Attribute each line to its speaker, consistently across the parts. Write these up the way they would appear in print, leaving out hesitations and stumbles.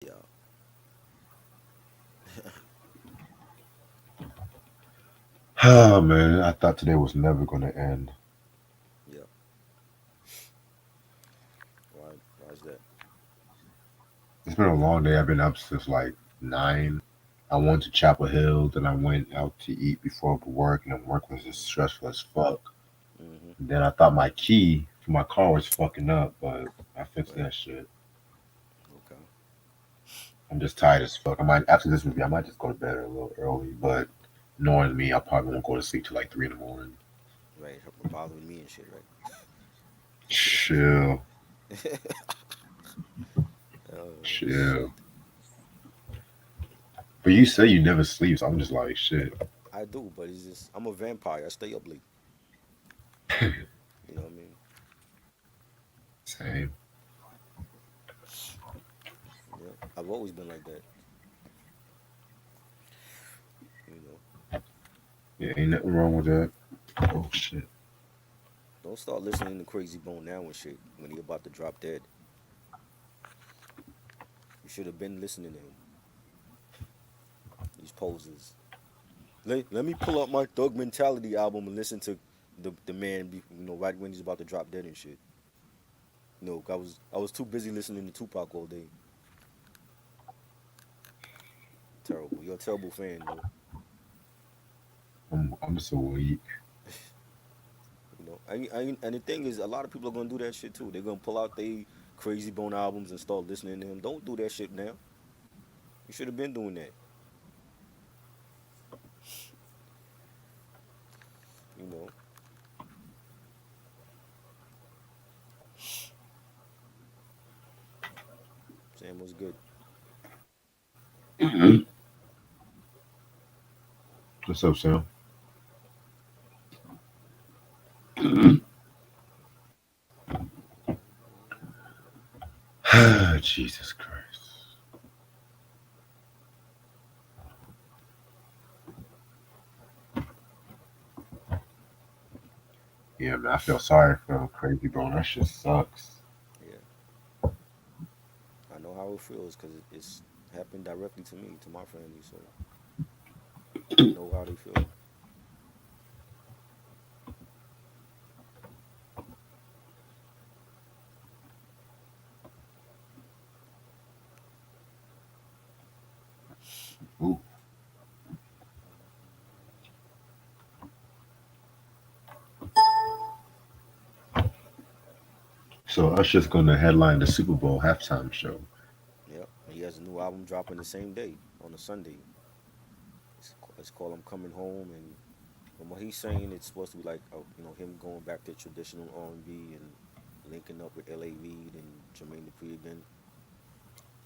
Speaker 1: Yeah,
Speaker 2: Oh man, I thought today was never gonna end.
Speaker 1: yeah. Why's that?
Speaker 2: It's been a long day. I've been up since like 9. I went to Chapel Hill, then I went out to eat before work, and then work was just stressful as fuck.
Speaker 1: Mm-hmm.
Speaker 2: And then I thought my key for my car was fucking up, but I fixed
Speaker 1: Right.
Speaker 2: that shit.
Speaker 1: Okay.
Speaker 2: I'm just tired as fuck. I might after this review, I might just go to bed a little early, but knowing me, I probably won't go to sleep till like 3 in the morning.
Speaker 1: Right. Bothering me and shit.
Speaker 2: Chill,
Speaker 1: Right. Oh
Speaker 2: chill.
Speaker 1: shit.
Speaker 2: But you say you never sleep, so I'm just like shit.
Speaker 1: I do, but it's just I'm a vampire. I stay up late. You know what I mean?
Speaker 2: Same.
Speaker 1: Yeah. I've always been like that. You know.
Speaker 2: Yeah, ain't nothing wrong with that. Oh shit.
Speaker 1: Don't start listening to Crazy Bone now and shit when he about to drop dead. You should have been listening to him. These poses. Let me pull up my Thug Mentality album and listen to the man. Right when he's about to drop dead and shit. No, I was too busy listening to Tupac all day. Terrible. You're a terrible fan, yo.
Speaker 2: I'm so weak.
Speaker 1: And the thing is, a lot of people are gonna do that shit too. They're gonna pull out they Crazy Bone albums and start listening to him. Don't do that shit now. You should have been doing that. You know. Sam was good.
Speaker 2: What's up, Sam? Jesus Christ. Yeah, man, I feel sorry for Crazy Bro. That shit sucks.
Speaker 1: Yeah, I know how it feels because it's happened directly to me, to my family. So I know how they feel.
Speaker 2: Ooh. So Usher's gonna headline the Super Bowl halftime show.
Speaker 1: Yep, he has a new album dropping the same day on a Sunday. It's called "I'm Coming Home," and from what he's saying, it's supposed to be like him going back to traditional R&B and linking up with L.A. Reid and Jermaine Dupri again.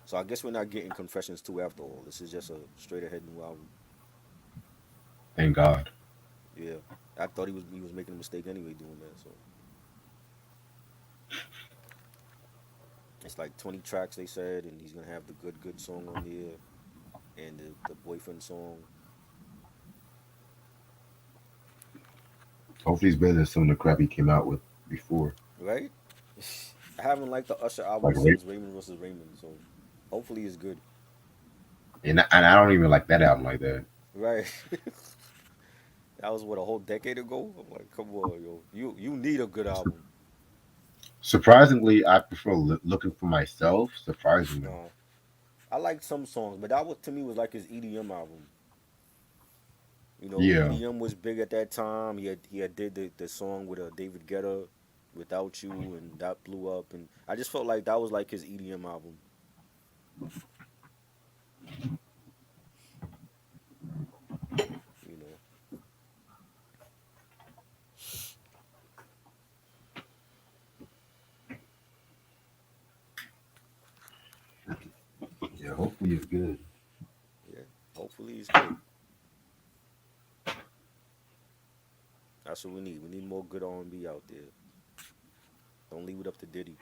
Speaker 1: So I guess we're not getting Confessions 2 after all. This is just a straight ahead new album.
Speaker 2: Thank God.
Speaker 1: Yeah. I thought he was making a mistake anyway doing that. So it's like 20 tracks they said, and he's gonna have the good song on there and the boyfriend song.
Speaker 2: Hopefully he's better than some of the crap he came out with before.
Speaker 1: Right? I haven't liked the Usher album
Speaker 2: Like Ray-
Speaker 1: since Raymond versus Raymond, so hopefully it's good.
Speaker 2: and I don't even like that album like that.
Speaker 1: Right. That was what, a whole decade ago? I'm like, come on, yo. You need a good album.
Speaker 2: Surprisingly, I prefer looking for myself. Surprisingly,
Speaker 1: Uh, I liked some songs, but that was to me was like his EDM album.
Speaker 2: yeah.
Speaker 1: EDM was big at that time. He had did the song with David Guetta, Without You, and that blew up. And I just felt like that was like his EDM album. You know,
Speaker 2: Yeah, hopefully it's good.
Speaker 1: yeah. Hopefully it's good. That's what we need. We need more good R&B out there. Don't leave it up to Diddy.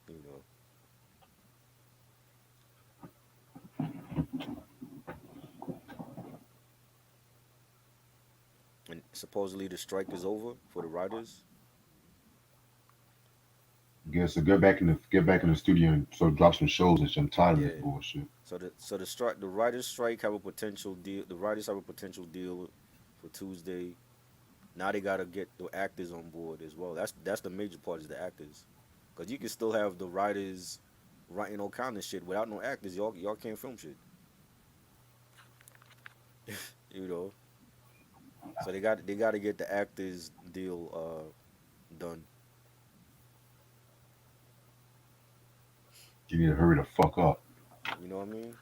Speaker 1: You know. And supposedly the strike is over for the writers.
Speaker 2: Yeah, so get back in the studio and so drop some shows and shit. I'm tired of this
Speaker 1: Yeah.
Speaker 2: bullshit.
Speaker 1: The writers strike have a potential deal. The writers have a potential deal for Tuesday. Now they gotta get the actors on board as well. That's the major part is the actors, because you can still have the writers writing all kind of shit without no actors. Y'all can't film shit, you know. So they got to get the actors deal done.
Speaker 2: You need to hurry the fuck up.
Speaker 1: You know what I mean?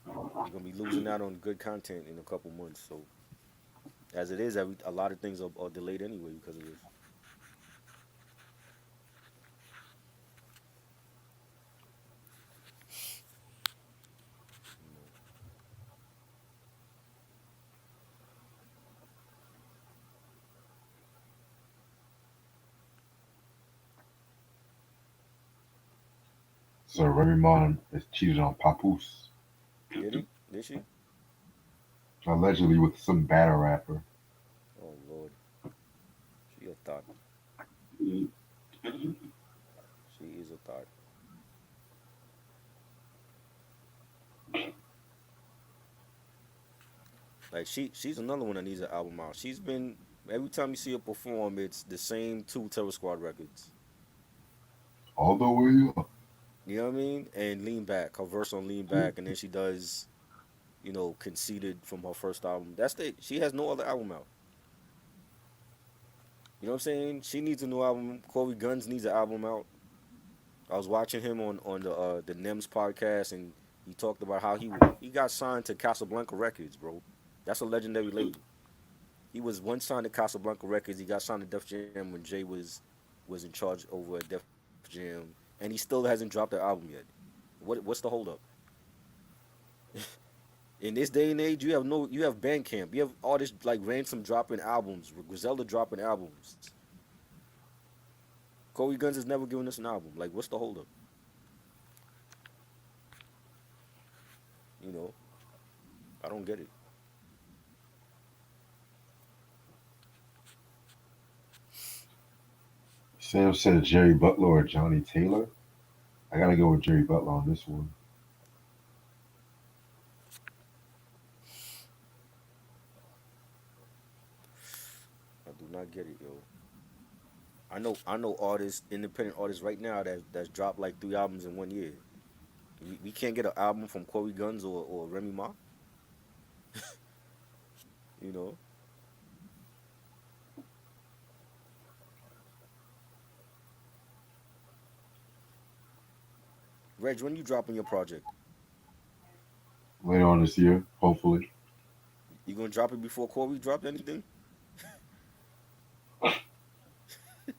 Speaker 1: You're gonna be losing out on good content in a couple months. So as it is, a lot of things are delayed anyway because of this. You know.
Speaker 2: So Remy Ma is cheated on Papoose,
Speaker 1: Did he? Did she?
Speaker 2: allegedly with some battle rapper.
Speaker 1: Oh Lord, she a thought. She is a thought. Like she's another one that needs an album out. She's been every time you see her perform, it's the same two Terror Squad records.
Speaker 2: All the way up.
Speaker 1: You know what I mean? And Lean Back, her verse on Lean Back, and then she does, Conceited from her first album. That's the She has no other album out. You know what I'm saying? She needs a new album. Corey Guns needs an album out. I was watching him on the NEMS podcast, and he talked about how he got signed to Casablanca Records, bro. That's a legendary label. He was once signed to Casablanca Records. He got signed to Def Jam when Jay was in charge over at Def Jam, and he still hasn't dropped the album yet. What's the holdup? In this day and age, you have Bandcamp, you have artists like Ransom dropping albums, Griselda dropping albums. Corey Guns has never given us an album. Like, what's the holdup? You know, I don't get it.
Speaker 2: Sam said Jerry Butler or Johnny Taylor. I gotta go with Jerry Butler on this one.
Speaker 1: I do not get it, yo. I know artists, independent artists right now that's dropped like 3 albums in 1 year. We can't get an album from Corey Guns or Remy Ma. You know, Reg, when you dropping your project,
Speaker 2: Later on this year, hopefully.
Speaker 1: you gonna drop it before Corey dropped anything?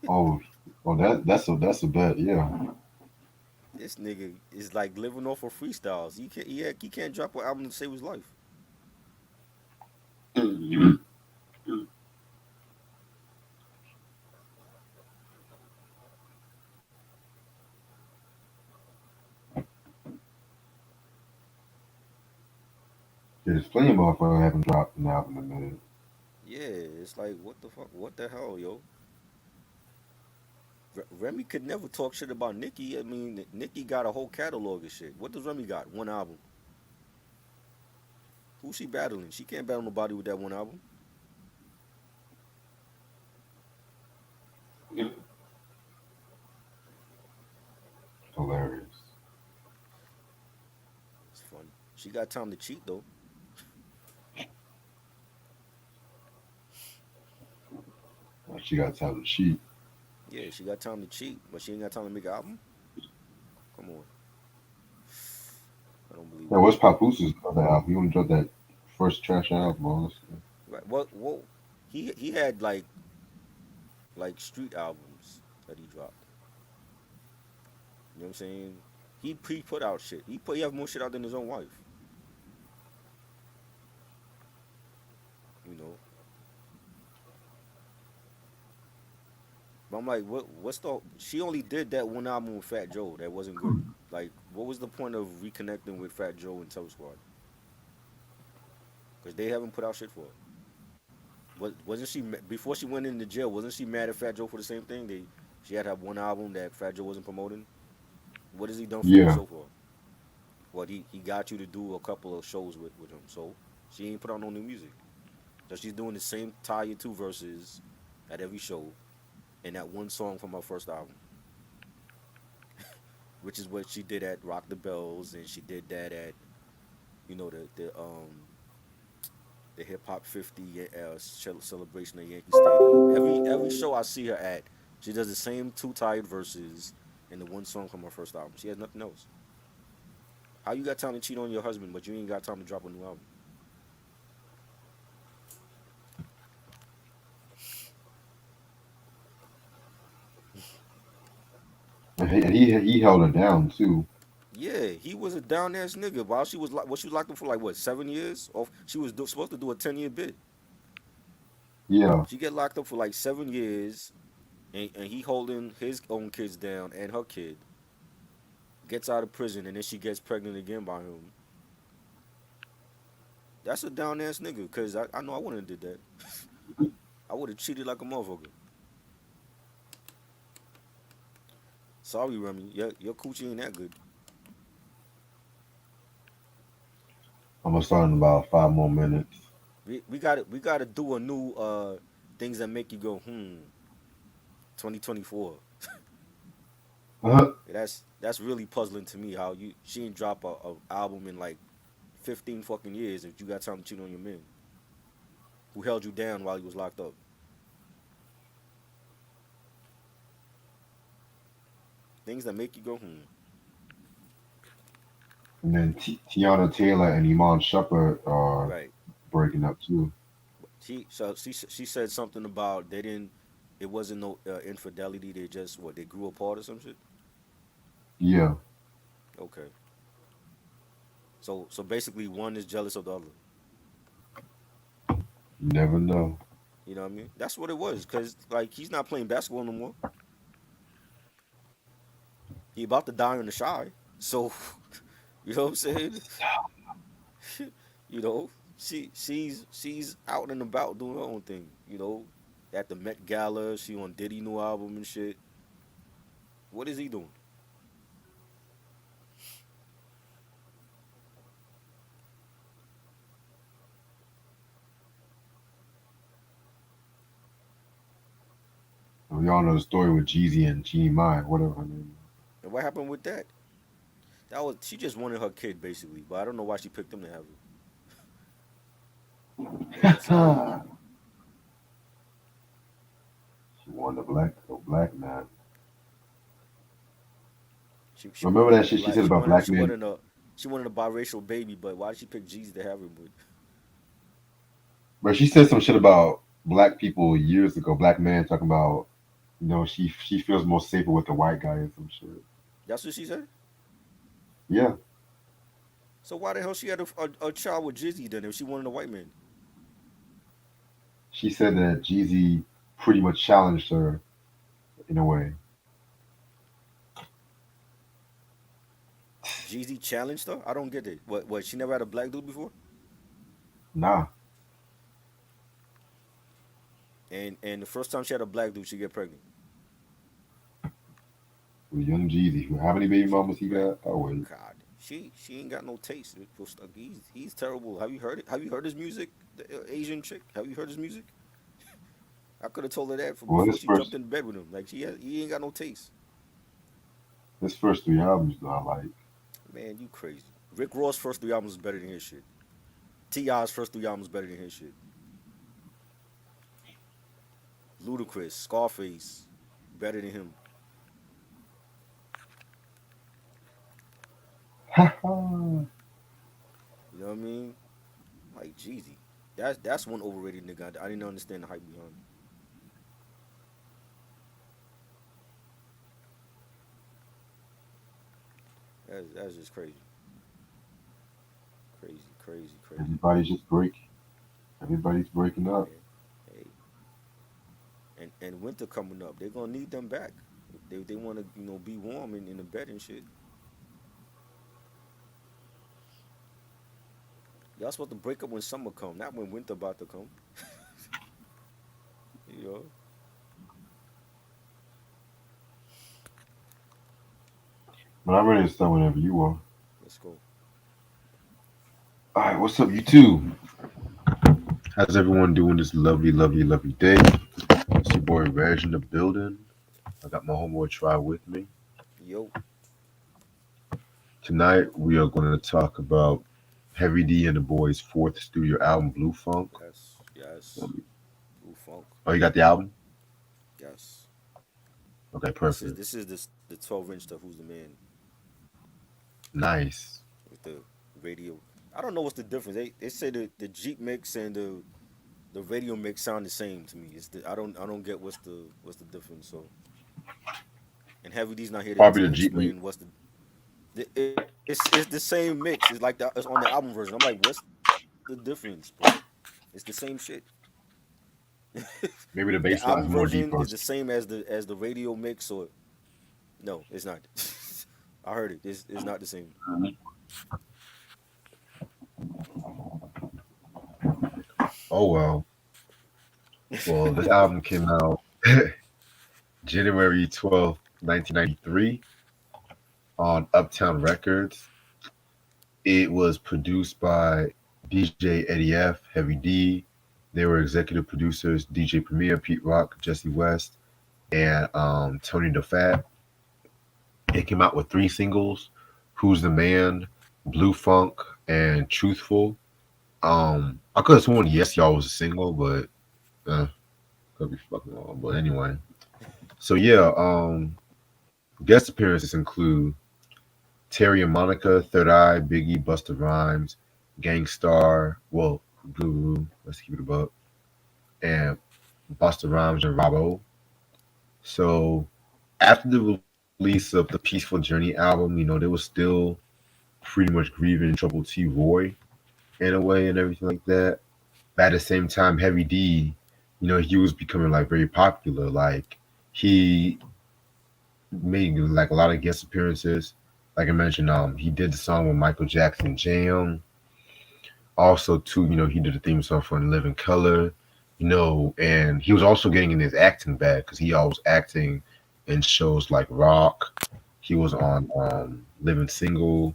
Speaker 2: Oh, oh, that's a bet. Yeah.
Speaker 1: This nigga is like living off of freestyles. He can't drop an album to save his life.
Speaker 2: There's plenty of motherfuckers haven't dropped an album in a minute.
Speaker 1: Yeah, it's like what the fuck? What the hell, yo? Remy could never talk shit about Nicki. I mean, Nicki got a whole catalog of shit. What does Remy got? One album. Who's she battling? She can't battle nobody with that one album.
Speaker 2: Hilarious.
Speaker 1: It's funny. She got time to cheat though.
Speaker 2: She got time to cheat.
Speaker 1: Yeah, she got time to cheat, but she ain't got time to make an album. Come on, I don't believe
Speaker 2: Yeah,
Speaker 1: that.
Speaker 2: what's Papooses other album? He only dropped that first trash album, honestly.
Speaker 1: Right? What? He had like street albums that he dropped. You know what I'm saying? He put out shit. He have more shit out than his own wife. You know. But I'm like, what's the? She only did that one album with Fat Joe that wasn't good. Like, what was the point of reconnecting with Fat Joe and Terror Squad? Because they haven't put out shit for her. Wasn't she before she went into jail? Wasn't she mad at Fat Joe for the same thing? She had her one album that Fat Joe wasn't promoting. What has he done for you
Speaker 2: Yeah.
Speaker 1: so far? What he got you to do a couple of shows with him. So she ain't put out no new music. So she's doing the same Taya 2 verses at every show and that one song from her first album, which is what she did at Rock the Bells and she did that at the Hip Hop 50 celebration at Yankee Stadium. Every show I see her at, she does the same two tired verses and the one song from her first album. She has nothing else. How you got time to cheat on your husband, but you ain't got time to drop a new album?
Speaker 2: And he held her down too.
Speaker 1: Yeah, he was a down ass nigga. While she was locked up for like what 7 years? Or she was supposed to do a 10-year bid.
Speaker 2: Yeah.
Speaker 1: She get locked up for like 7 years, and he holding his own kids down and her kid. Gets out of prison, and then she gets pregnant again by him. That's a down ass nigga. Cause I know I wouldn't have did that. I would have cheated like a motherfucker. Sorry, Remy. Your coochie ain't that good.
Speaker 2: I'm gonna start in about 5 more minutes.
Speaker 1: We gotta do a new things that make you go 2024. That's really puzzling to me. How she ain't drop a album in like 15 fucking years if you got time to cheat on your man who held you down while he was locked up. Things that make you go
Speaker 2: And then Tiana Taylor and Iman Shumpert are
Speaker 1: right.
Speaker 2: breaking up too.
Speaker 1: She said something about they didn't. It wasn't no infidelity. They just they grew apart or some shit.
Speaker 2: Yeah.
Speaker 1: Okay. So basically one is jealous of the other.
Speaker 2: You never know.
Speaker 1: You know what I mean? That's what it was. Cause like he's not playing basketball no more. He about to die on the shy. So you know what I'm saying? you know, she's out and about doing her own thing. At the Met Gala, she on Diddy new album and shit. What is he doing?
Speaker 2: We all know the story with Jeezy and Jeannie Mai, whatever her name
Speaker 1: And what happened with that? That was she just wanted her kid basically, but I don't know why she picked him to have it. You know what I'm saying?
Speaker 2: is. She wanted a black man.
Speaker 1: She
Speaker 2: Remember
Speaker 1: wanted
Speaker 2: that
Speaker 1: a
Speaker 2: shit she
Speaker 1: black
Speaker 2: said
Speaker 1: she
Speaker 2: about
Speaker 1: wanted
Speaker 2: black
Speaker 1: she
Speaker 2: men?
Speaker 1: wanted a she wanted a biracial baby, but why did she pick Jesus to have him with?
Speaker 2: But she said some shit about black people years ago, black men talking about, she feels more safer with the white guy and some shit.
Speaker 1: That's what she said.
Speaker 2: Yeah.
Speaker 1: So why the hell she had a child with Jizzy then if she wanted a white man?
Speaker 2: She said that Jeezy pretty much challenged her in a way.
Speaker 1: Jeezy challenged her? I don't get it. What she never had a black dude before?
Speaker 2: Nah,
Speaker 1: And the first time she had a black dude, she get pregnant.
Speaker 2: with young Jeezy. How many baby
Speaker 1: She
Speaker 2: mamas he
Speaker 1: right.
Speaker 2: got? Oh wait.
Speaker 1: God, she ain't got no taste for stuff. He's terrible. Have you heard it? Have you heard his music? The Asian chick. Have you heard his music? I could have told her that from
Speaker 2: Well,
Speaker 1: before
Speaker 2: his
Speaker 1: she jumped
Speaker 2: first
Speaker 1: in bed with him. Like he ain't got no taste.
Speaker 2: his first three albums though, I like.
Speaker 1: Man, you crazy. Rick Ross' first three albums is better than his shit. T.I.'s first three albums better than his shit. Ludacris, Scarface, better than him. You know what I mean? Like Jeezy. That's one overrated nigga. I didn't understand the hype behind him. That's just crazy. Crazy, crazy, crazy.
Speaker 2: Everybody's just breaking. Everybody's breaking up.
Speaker 1: Man. Hey. And winter coming up. They're gonna need them back. They wanna, be warm in the bed and shit. Y'all supposed to break up when summer come, not when winter about to come. You know?
Speaker 2: But I'm ready to start whenever you are.
Speaker 1: Let's go.
Speaker 2: All right, what's up, you two? How's everyone doing this lovely, lovely, lovely day? It's your boy Reg in the building. I got my homeboy Try with me.
Speaker 1: Yo.
Speaker 2: Tonight we are going to talk about Heavy D and the Boys' fourth studio album, Blue Funk.
Speaker 1: Yes. Yes. Blue Funk.
Speaker 2: Oh, you got the album?
Speaker 1: Yes.
Speaker 2: Okay,
Speaker 1: This is
Speaker 2: perfect.
Speaker 1: this is the 12-inch to Who's the Man
Speaker 2: Nice.
Speaker 1: with the radio. I don't know what's the difference. They say the Jeep mix and the radio mix sound the same to me. I don't get what's the difference. So and Heavy D's not here
Speaker 2: Probably
Speaker 1: to
Speaker 2: the Jeep.
Speaker 1: explain what's it's the same mix. It's like it's on the album version. I'm like, what's the difference, bro? It's the same shit.
Speaker 2: Maybe the
Speaker 1: The
Speaker 2: bass line is
Speaker 1: album
Speaker 2: more
Speaker 1: version
Speaker 2: deeper.
Speaker 1: is the same as the radio mix, or no, it's not. I heard it. It's not the same.
Speaker 2: Oh well. Well, this album came out January 12th, 1993 on Uptown Records. It was produced by DJ Eddie F, Heavy D. They were executive producers DJ Premier, Pete Rock, Jesse West, and Tony DeFat. It came out with three singles: "Who's the Man," "Blue Funk," and "Truthful." I could have sworn "Yes Y'all" was a single, but could be fucking wrong. But anyway, so yeah, guest appearances include Terry and Monica, Third Eye, Biggie, Busta Rhymes, Gangstar, well, Guru, let's keep it above, and Busta Rhymes and Robbo. So after the release of the Peaceful Journey album, they were still pretty much grieving Trouble T. Roy in a way and everything like that. But at the same time, Heavy D, he was becoming like very popular. Like he made like a lot of guest appearances. Like I mentioned, he did the song with Michael Jackson Jam. Also, too, he did the theme song for In Living Color. And he was also getting in his acting bag because he always acting in shows like Rock. He was on Living Single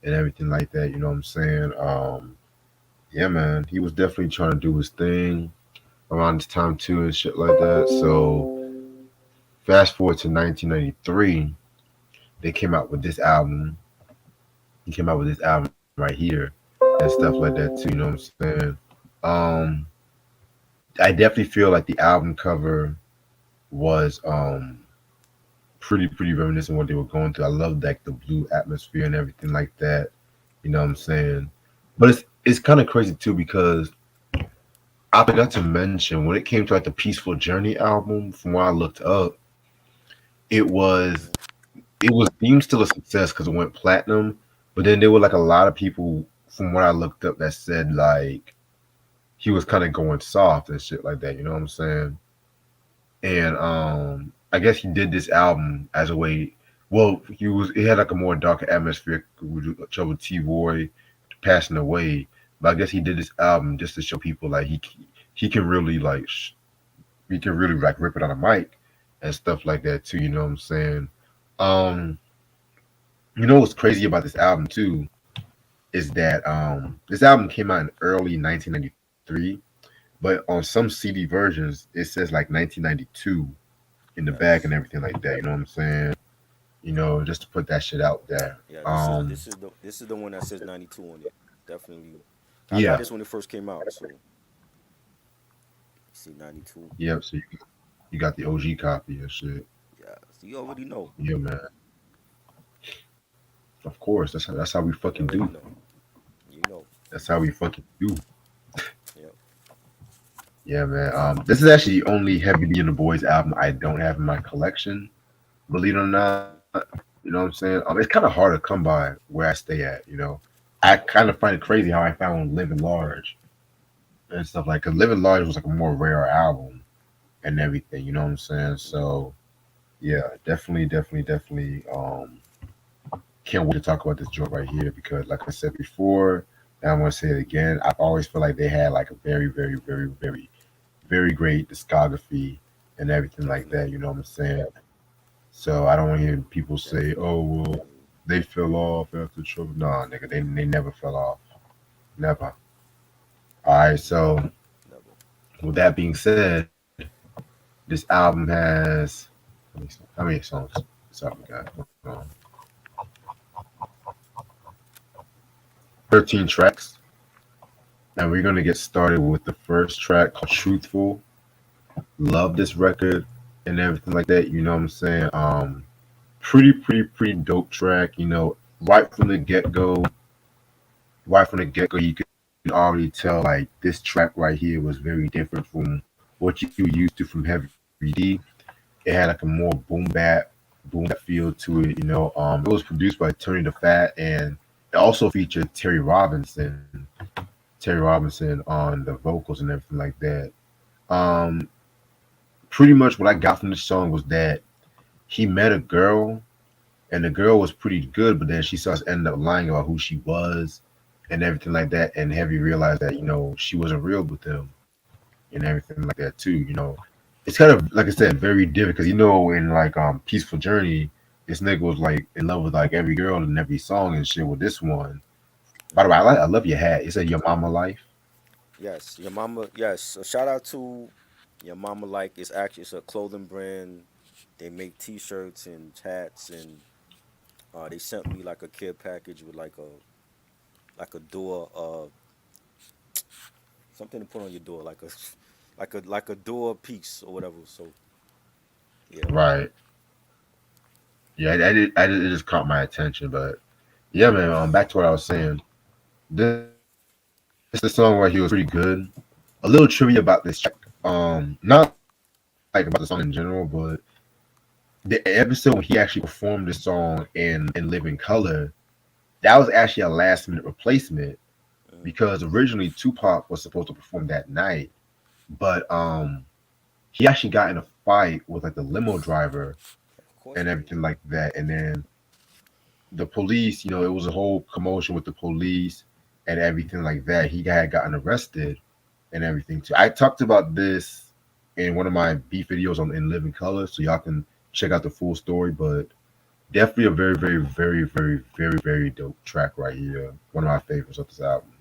Speaker 2: and everything like that. You know what I'm saying? Yeah, man, he was definitely trying to do his thing around this time too and shit like that. So fast forward to 1993, they came out with this album. He came out with this album right here and stuff like that too. You know what I'm saying? Um, I definitely feel like the album cover was pretty reminiscent of what they were going through. I love like the blue atmosphere and everything like that. You know what I'm saying? But it's kind of crazy too because I forgot to mention when it came to like the Peaceful Journey album. From what I looked up, it was
Speaker 1: Mhm.
Speaker 2: it was deemed still a success because it went platinum. But then there were like a lot of people from what I looked up that said like he was kind of going soft and shit like that. You know what I'm saying? And I guess he did this album as a way. Well, he had like a more darker atmosphere with Trouble T. Roy passing away. But I guess he did this album just to show people like he can really he can really like rip it on a mic and stuff like that too. You know what I'm saying? Um, what's crazy about this album too is that this album came out in early 1993, but on some CD versions it says like 1992 in the back and
Speaker 1: Yes.
Speaker 2: everything like that. You know what I'm saying? Just to put that shit out there.
Speaker 1: Yeah. This is the one that says 92 on it. Definitely. I got
Speaker 2: Yeah,
Speaker 1: this when it first came out. So you see 92.
Speaker 2: yeah. So you got the OG copy and shit.
Speaker 1: Yeah. So you already know.
Speaker 2: Yeah, man. Of course, that's how we
Speaker 1: You
Speaker 2: fucking
Speaker 1: already
Speaker 2: do.
Speaker 1: know. You know.
Speaker 2: That's how we fucking do.
Speaker 1: Yep.
Speaker 2: Yeah, man. This is actually the only Heavy D and the Boys album I don't have in my collection. Believe it or not, you know what I'm saying? It's kind of hard to come by where I stay at. I kind of find it crazy how I found Living Large and stuff like. Cause Living Large was like a more rare album and everything. You know what I'm saying? So yeah, definitely. Can't wait to talk about this joint right here because, like I said before, and I'm gonna say it again. I always feel like they had like a very great discography and everything like that.
Speaker 1: Definitely.
Speaker 2: You know what I'm saying? So I don't want to hear people say, "Oh, well,
Speaker 1: Definitely.
Speaker 2: they fell off after trouble. Nah, nigga, they never fell off. Never. All right. So
Speaker 1: Never.
Speaker 2: with that being said, this album has how many songs? This album got 13 tracks, and we're gonna get started with the first track called "Truthful." Love this record and everything like that. You know what I'm saying? Pretty dope track. You know, right from the get go, you could already tell like this track right here was very different from what you used to from Heavy D. It had like a more boom bap feel to it. You know, it was produced by Tony the Fat, and it also featured Terry Robinson on the vocals and everything like that. Um, Pretty much what I got from this song was that he met a girl, and the girl was pretty good, but then she starts ended up lying about who she was and everything like that. And Heavy realized that she wasn't real with him and everything like that too. It's kind of like I said, very different because in like Peaceful Journey, this nigga was like in love with like every girl and every song and shit. With this one, by the way, I love your hat. It said "Your Mama Life."
Speaker 1: Yes, your mama. Yes, so shout out to your mama. Like it's a clothing brand. They make T-shirts and hats, and they sent me like a care package with like a door, something to put on your door, like a like a door piece or whatever. So yeah,
Speaker 2: Right. Yeah, it just caught my attention, but yeah, man. Back to what I was saying. This the song right here was pretty good. A little trivia about this track. Not like about the song in general, but the episode when he actually performed this song in Living Color, that was actually a last minute replacement
Speaker 1: mm,
Speaker 2: because originally Tupac was supposed to perform that night, but he actually got in a fight with like the limo driver
Speaker 1: of course
Speaker 2: and
Speaker 1: he did.
Speaker 2: everything like that, and then the police, it was a whole commotion with the police and everything like that. He had gotten arrested and everything too. I talked about this in one of my beef videos on In Living Color, so y'all can check out the full story. But definitely a very dope track right here. One of my favorites of this album.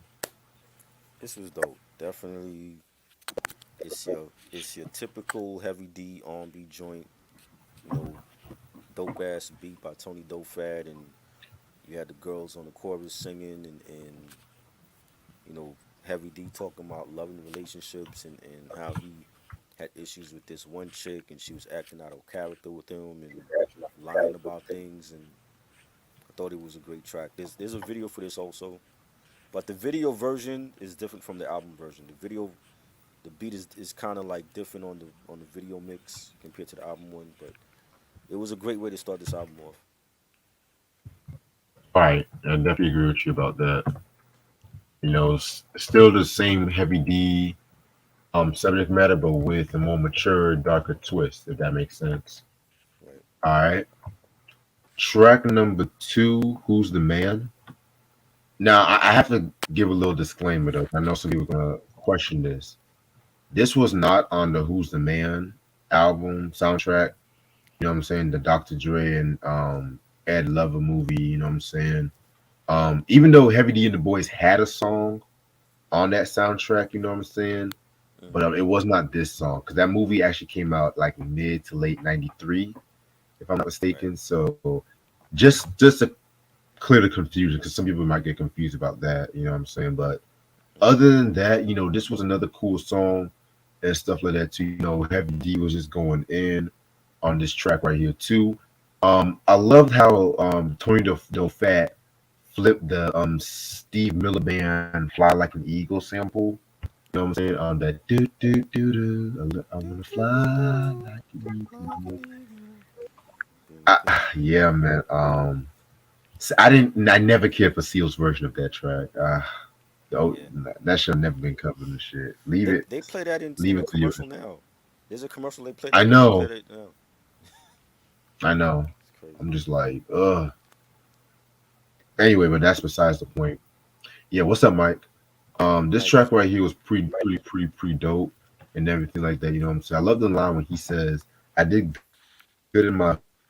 Speaker 1: This was dope. Definitely, it's your typical heavy D R&B joint. You know, dope ass beat by Tony Doe Fat, and you had the girls on the chorus singing, and Heavy D talking about loving relationships and how he had issues with this one chick, and she was acting out of character with him and lying about things, and I thought it was a great track. There's a video for this also, but the video version is different from the album version. The beat is kind of like different on the video mix compared to the album one, but it was a great way to start this album off.
Speaker 2: Right, I definitely agree with you about that. Still the same Heavy D subject matter, but with a more mature, darker twist, if that makes sense.
Speaker 1: Right.
Speaker 2: All right. Track number two, Who's the Man? Now, I have to give a little disclaimer though. I know some people are gonna question this. This was not on the Who's the Man album soundtrack. You know what I'm saying? The Dr. Dre and Ed Lover movie. You know what I'm saying? Even though Heavy D and the Boys had a song on that soundtrack, you know what I'm saying? But
Speaker 1: Mm-hmm.
Speaker 2: it was not this song because that movie actually came out like mid to late '93, if I'm not
Speaker 1: Right.
Speaker 2: mistaken. So just to clear the confusion, because some people might get confused about that. You know what I'm saying? But
Speaker 1: Mm-hmm.
Speaker 2: other than that, this was another cool song and stuff like that too. Heavy D was just going in on this track right here too. I loved how Tony Del Fat flipped the Steve Miller Band "Fly Like an Eagle" sample. You know what I'm saying? On that do do do do. I
Speaker 1: Do,
Speaker 2: wanna
Speaker 1: do, do,
Speaker 2: fly
Speaker 1: do,
Speaker 2: like an
Speaker 1: like an
Speaker 2: eagle.
Speaker 1: eagle. Dun, dun,
Speaker 2: Yeah, man. I never cared for Seal's version of that track. Oh,
Speaker 1: yeah.
Speaker 2: that should have never been covered and shit. Leave it,
Speaker 1: They play that in
Speaker 2: leave
Speaker 1: a
Speaker 2: it to you.
Speaker 1: commercial now. There's a commercial
Speaker 2: I
Speaker 1: they play
Speaker 2: know,
Speaker 1: that now.
Speaker 2: I know.
Speaker 1: It's crazy.
Speaker 2: I'm just like, ugh. Anyway, but that's besides the point. Yeah, what's up, Mike? This
Speaker 1: Mike, what's
Speaker 2: track
Speaker 1: good?
Speaker 2: right here was pretty dope and everything like that. You know what I'm saying? I love the line when he says, "I did good in my hood,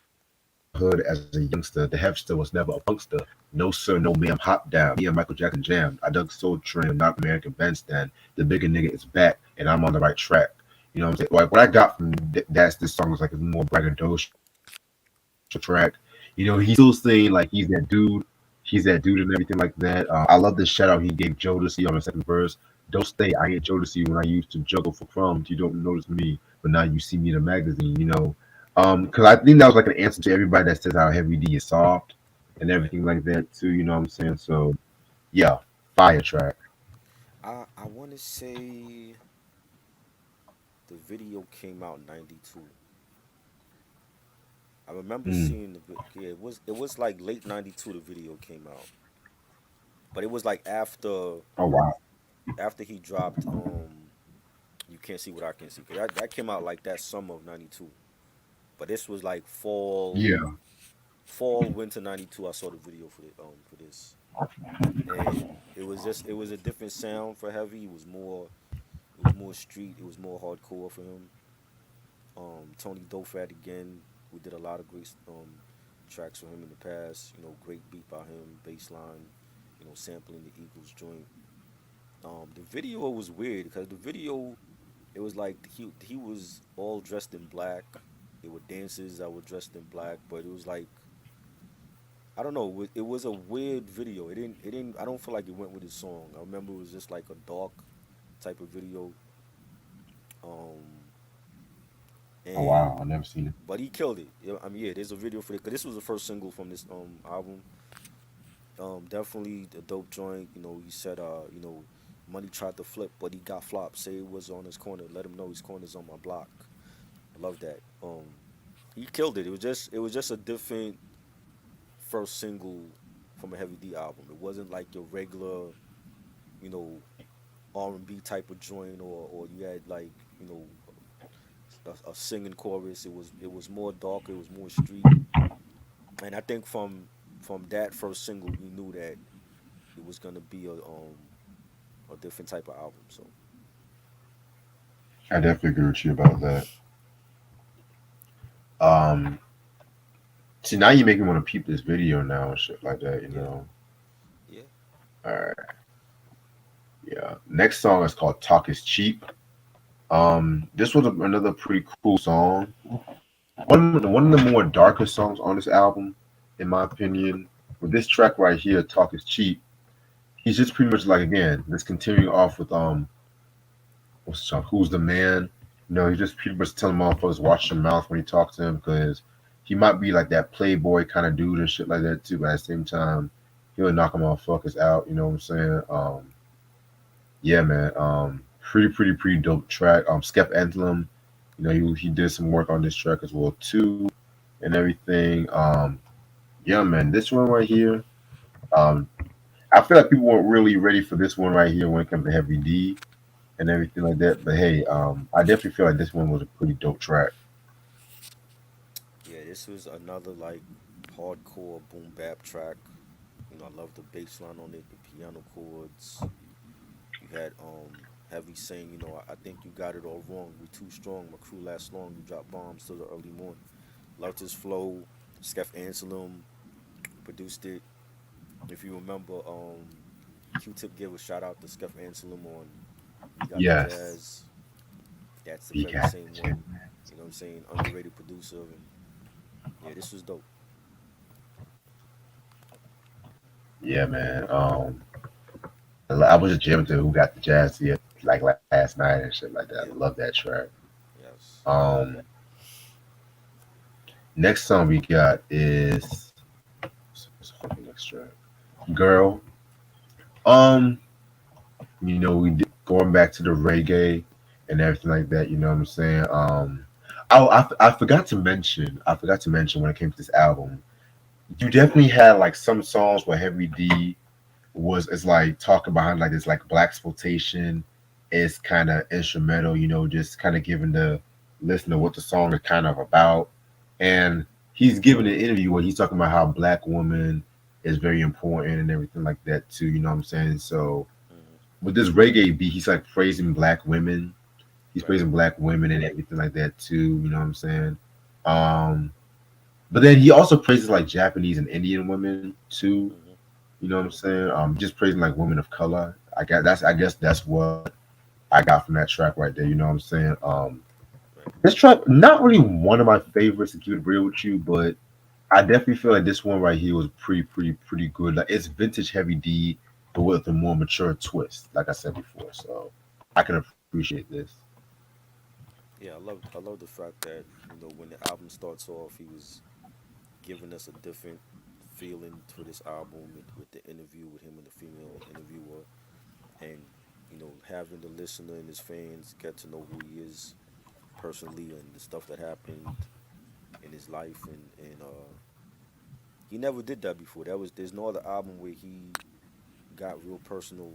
Speaker 2: but I did it right." hood as a youngster. The Hefster was never a punkster. No sir, no ma'am, hop down. Me and Michael Jackson jammed. I dug Soul Train, not American Bandstand. The bigger nigga is back, and I'm on the right track. You know what I'm saying? Like what I got from that's this song was like a more braggadocious track. You know, he's still saying like he's that dude and everything like that. I love the shout out he gave Jodeci on the second verse. Don't stay, I ain't Jodeci when I used to juggle for crumbs. You don't notice me, but now you see me in a magazine. You know, because I think that was like an answer to everybody that says how Heavy D is soft and
Speaker 1: Right.
Speaker 2: everything like that too. You know what I'm saying? So yeah, fire track.
Speaker 1: I want to say the video came out in '92. I remember
Speaker 2: Mm.
Speaker 1: seeing yeah, it was like late '92 the video came out, but it was like
Speaker 2: Oh wow.
Speaker 1: after he dropped you can't see what I can see, 'cause that came out like that summer of '92. But this was like
Speaker 2: Yeah.
Speaker 1: fall winter '92. I saw the video for this, and it was a different sound for Heavy. It was more street. It was more hardcore for him. Tony Dofat again, who did a lot of great tracks for him in the past. You know, great beat by him, bass line. You know, sampling the Eagles joint. The video was weird because the video it was like he was all dressed in black. There were dancers that were dressed in black, but it was like I don't know. It was a weird video. It didn't. I don't feel like it went with his song. I remember it was just like a dark type of video. Um,
Speaker 2: Oh wow.
Speaker 1: and
Speaker 2: I never seen it.
Speaker 1: but he killed it. Yeah, I mean, yeah, there's a video for it. Cause this was the first single from this album. Definitely a dope joint. You know, he said money tried to flip, but he got flopped. Say it was on his corner. Let him know his corner's on my block. I love that. He killed it. It was just a different first single from a Heavy D album. It wasn't like your regular, you know, R&B type of joint, or you had like a singing chorus. It was more darker. It was more street. And I think from that first single, we knew that it was gonna be a different type of album. So
Speaker 2: I definitely agree with you about that. Um, See, now you make me want to peep this video now and shit like that. You
Speaker 1: yeah,
Speaker 2: know.
Speaker 1: yeah,
Speaker 2: All right. Yeah. Next song is called "Talk Is Cheap." This was another pretty cool song. One of the more darker songs on this album, in my opinion. With this track right here, "Talk Is Cheap," he's just pretty much like again, let's continue off with what's the song? "Who's the Man?" You know, he just pretty much telling motherfuckers watch your mouth when he talks to him because he might be like that playboy kind of dude and shit like that too. But at the same time, he'll knock motherfuckers out. You know what I'm saying? Yeah, man. Pretty dope track. Skep Antlum, you know, he did some work on this track as well too, and everything. Yeah, man. This one right here. Um, I feel like people weren't really ready for this one right here when it comes to Heavy D and everything like that. But hey, I definitely feel like this one was a pretty dope track.
Speaker 1: yeah. This was another like hardcore boom bap track. You know, I love the bass line on it, the piano chords. You had Heavy saying, I think you got it all wrong. We too strong. My crew lasts long. You drop bombs till the early morning. Loved his flow. Skeff Anselm produced it. If you remember, Q-Tip gave a shout out to Skeff Anselm on We Got the
Speaker 2: Yes,
Speaker 1: Jazz. That's the
Speaker 2: he
Speaker 1: very
Speaker 2: got
Speaker 1: same
Speaker 2: it.
Speaker 1: one. You know what I'm saying? Underrated producer. And yeah, this was dope.
Speaker 2: Yeah, man. I was just jamming to "Who Got the Jazz" here like last night and shit like that. I
Speaker 1: Yeah.
Speaker 2: love that track.
Speaker 1: Yes.
Speaker 2: Um, Next song we got is what's the fucking next track? Girl. Um, going back to the reggae and everything like that. You know what I'm saying? I forgot to mention when it came to this album, you definitely had like some songs where Heavy D was is like talking behind like this like black exploitation is kind of instrumental, you know, just kind of giving the listener what the song is kind of about. And he's giving an interview where he's talking about how black woman is very important and everything like that too, you know what I'm saying? So
Speaker 1: Hmm.
Speaker 2: with this reggae beat, he's like praising black women. He's
Speaker 1: Right.
Speaker 2: praising black women and everything like that too, you know what I'm saying? Um But then he also praises like Japanese and Indian women too.
Speaker 1: Hmm.
Speaker 2: You know what I'm saying? Just praising like women of color. I guess that's what I got from that track right there. You know what I'm saying?
Speaker 1: Right.
Speaker 2: This track not really one of my favorites to keep it real with you, but I definitely feel like this one right here was pretty good. Like it's vintage Heavy D, but with a more mature twist, like I said before. So I can appreciate this.
Speaker 1: Yeah, I love the fact that when the album starts off, he was giving us a different feeling to this album with the interview with him and the female interviewer, and having the listener and his fans get to know who he is personally and the stuff that happened in his life, and he never did that before. There's no other album where he got real personal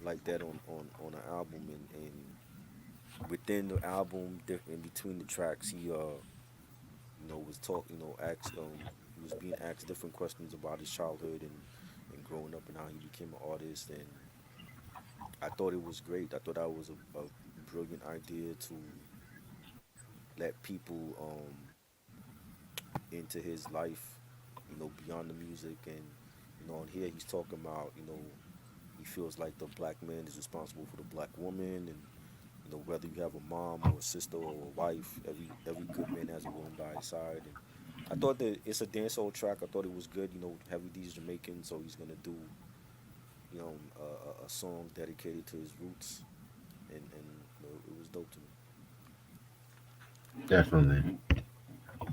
Speaker 1: like that on an album, and within the album, in between the tracks, he was talking, asked he was being asked different questions about his childhood and growing up and how he became an artist, and I thought it was great. I thought that was a brilliant idea to let people into his life, beyond the music, and on here he's talking about, he feels like the black man is responsible for the black woman, and whether you have a mom or a sister or a wife, every good man has a woman by his side. And I thought that it's a dancehall track. I thought it was good. Heavy D's Jamaican, so he's gonna do a song dedicated to his roots, and it was dope to me.
Speaker 2: Definitely.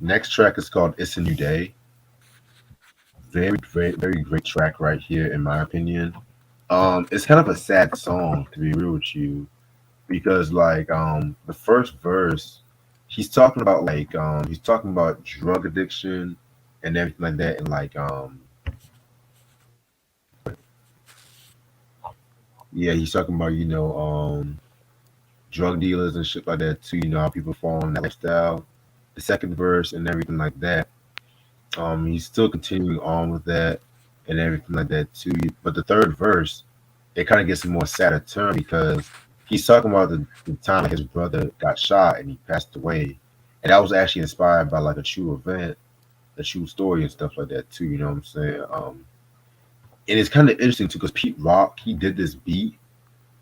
Speaker 2: Next track is called "It's a New Day." Very great track right here, in my opinion. It's kind of a sad song to be real with you because like the first verse, he's talking about drug addiction and everything like that, and like yeah, he's talking about drug dealers and shit like that too. You know how people fall in that lifestyle. The second verse and everything like that. He's still continuing on with that and everything like that too. But the third verse, it kind of gets a more sadder turn because he's talking about the time his brother got shot and he passed away, and that was actually inspired by like a true event, a true story and stuff like that too. You know what I'm saying? And it's kind of interesting too because Pete Rock he did this beat,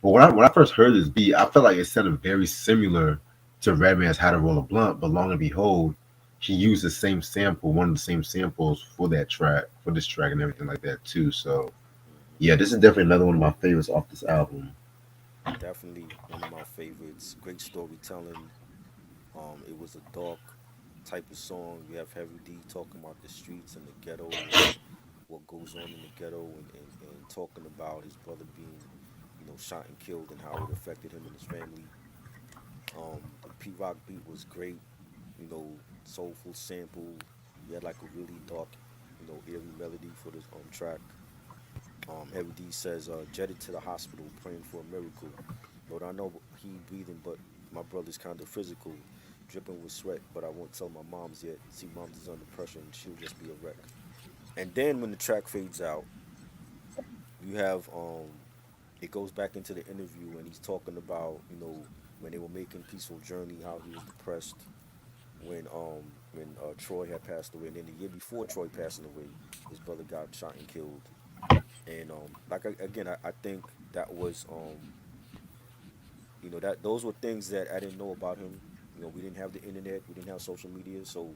Speaker 2: but when I first heard this beat, I felt like it sounded very similar to Redman's "How to Roll a Blunt," but long and behold, he used the same sample, one of the same samples for that track, for this track and everything like that too. So
Speaker 1: Hmm.
Speaker 2: yeah, this is definitely another one of my favorites off this album.
Speaker 1: Definitely one of my favorites. Great storytelling. It was a dark type of song. You have Heavy D talking about the streets and the ghetto and what goes on in the ghetto, and talking about his brother being, shot and killed and how it affected him and his family. The P Rock beat was great, soulful sample. He had like a really dark, eerie melody for this track. Heavy D says, jetted to the hospital praying for a miracle. Lord, I know he breathing, but my brother's kind of physical, dripping with sweat, but I won't tell my mom's yet. See, mom's is under pressure and she'll just be a wreck. And then when the track fades out, you have it goes back into the interview and he's talking about, when they were making Peaceful Journey, how he was depressed when Troy had passed away, and then the year before Troy passing away, his brother got shot and killed. And again, I think that was that those were things that I didn't know about him. We didn't have the internet, we didn't have social media, so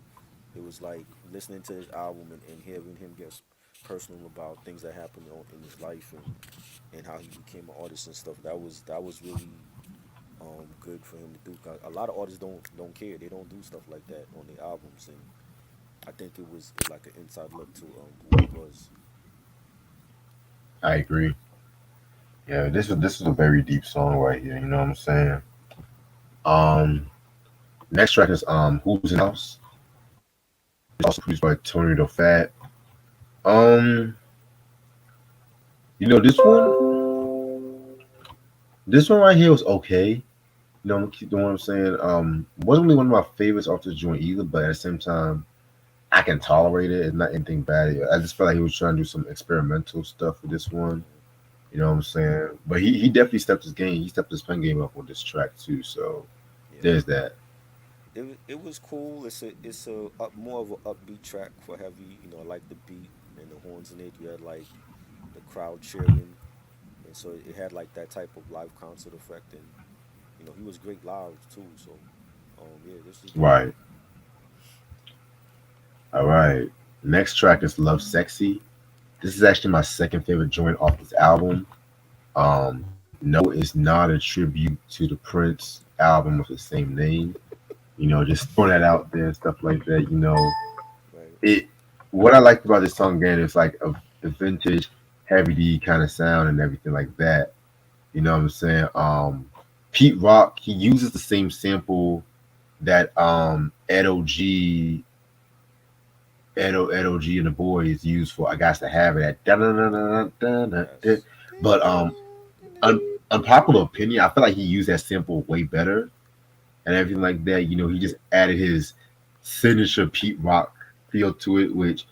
Speaker 1: it was like listening to his album and hearing him get personal about things that happened in his life, and how he became an artist and stuff. That was really good for him to do. 'Cause a lot of artists don't care. They don't do stuff like that on their albums, and I think it was like an inside look to who he was.
Speaker 2: I agree. Yeah, this is a very deep song right here. You know what I'm saying? Um, Next track is "Who's in the House." Also produced by Tornado Fat. Um, you know this one right here was okay. I'm gonna keep doing what I'm saying. Wasn't really one of my favorites off this joint either, but at the same time, I can tolerate it. It's not anything bad. I just felt like he was trying to do some experimental stuff with this one.
Speaker 1: Hmm.
Speaker 2: You know what I'm saying? But he definitely stepped his game. He stepped his pen game up on this track too. So
Speaker 1: Yeah.
Speaker 2: there's that.
Speaker 1: it was cool. It's a more of an upbeat track for heavy. You know, I like the beat and the horns in it. You had like the crowd cheering, and so it had like that type of live concert effect. And you know, he was great live too. So, yeah, this is dope.
Speaker 2: Right. All right. Next track is Love Sexy. This is actually my second favorite joint off this album. No, it's not a tribute to the Prince album with the same name. Just throwing that out there and stuff like that.
Speaker 1: Right.
Speaker 2: It. What I liked about this song again is like a vintage heavy D kind of sound and everything like that. You know what I'm saying? Pete Rock, he uses the same sample that Ed OG, Ed OG and the Boys used for I Got to Have It at
Speaker 1: Yes.
Speaker 2: but unpopular opinion, I feel like he used that sample way better and everything like that. He just added his signature Pete Rock feel to it, which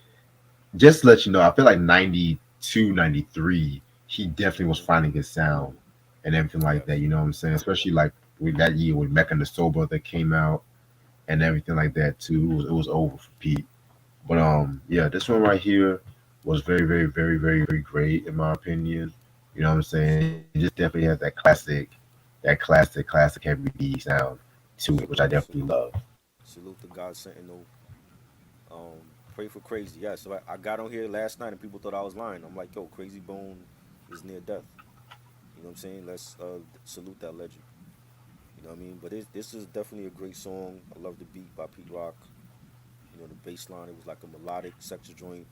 Speaker 2: just to let you know, I feel like 92, 93, he definitely was
Speaker 1: Hmm.
Speaker 2: finding his sound and everything like that.
Speaker 1: Yes.
Speaker 2: You know what I'm saying? Especially like with that year with Mecca and the Sober that came out and everything like that too. It was over for Pete. But yeah, this one right here was very, very, very, very, very great in my opinion. You know what I'm saying? It just definitely has that classic heavy D sound to it, which I
Speaker 1: Salute.
Speaker 2: definitely
Speaker 1: Salute.
Speaker 2: love.
Speaker 1: Salute to God Sentinel. Pray for Crazy. Yeah. So I got on here last night and people thought I was lying. I'm like, yo, Crazy Bone is near death. You know what I'm saying? Let's salute that legend. You know what I mean? But this is definitely a great song. I love the beat by Pete Rock. You know, the bass line, it was like a melodic section joint.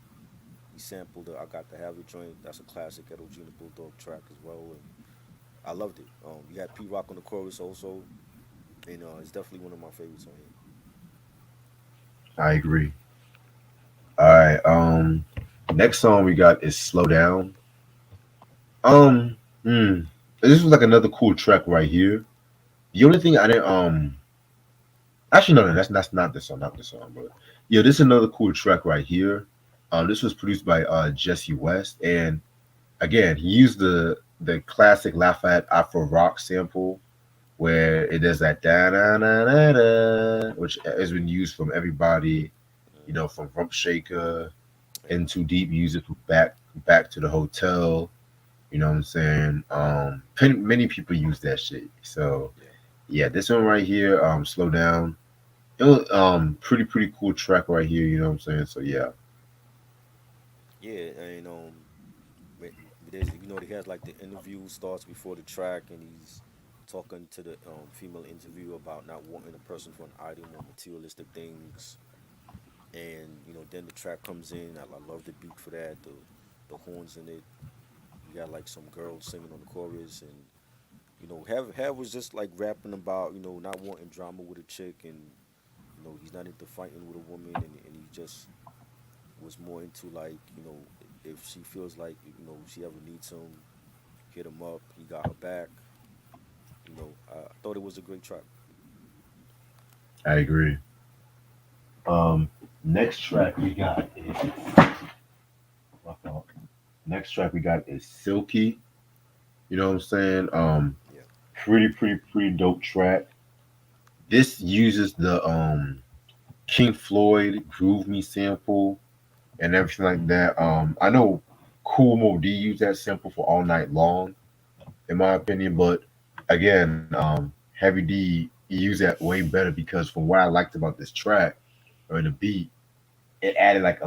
Speaker 1: He sampled the I Got to Have It joint. That's a classic Edo G and the Bulldog track as well. And I loved it. You had Pete Rock on the chorus also. And it's definitely one of my favorites on here.
Speaker 2: I agree. All right. Next song we got is Slow Down. Um, hmm. This was like another cool track right here. The only thing I didn't actually no, that's not this song, not this song, but yeah, this is another cool track right here. This was produced by Jesse West, and again, he used the classic Lafayette Afro rock sample where it does that da da da da da, which has been used from everybody,
Speaker 1: Mm,
Speaker 2: from Rump Shaker,
Speaker 1: yeah,
Speaker 2: Into Deep Music, back to the hotel. You know what I'm saying? Many people use that shit. So
Speaker 1: yeah.
Speaker 2: yeah, this one right here, Slow Down. It was pretty cool track right here. You know what I'm saying? So yeah,
Speaker 1: Yeah, and but there's he has like the interview starts before the track, and he's talking to the female interviewer about not wanting a person for an item or materialistic things. And then the track comes in. I love the beat for that. The horns in it. You got like some girls singing on the chorus, and Have was just like rapping about not wanting drama with a chick, and he's not into fighting with a woman, and he just was more into like if she feels like she ever needs him, hit him up. He got her back. I thought it was a great track.
Speaker 2: I agree. Next track we got is my fault. Next track we got is Silky. You know what I'm saying?
Speaker 1: Yeah.
Speaker 2: Pretty dope track. This uses the King Floyd Groove Me sample and everything like that. I know Cool Mo D used that sample for All Night Long, in my opinion, but again, Heavy D he used that way better because from what I liked about this track or the beat, it added like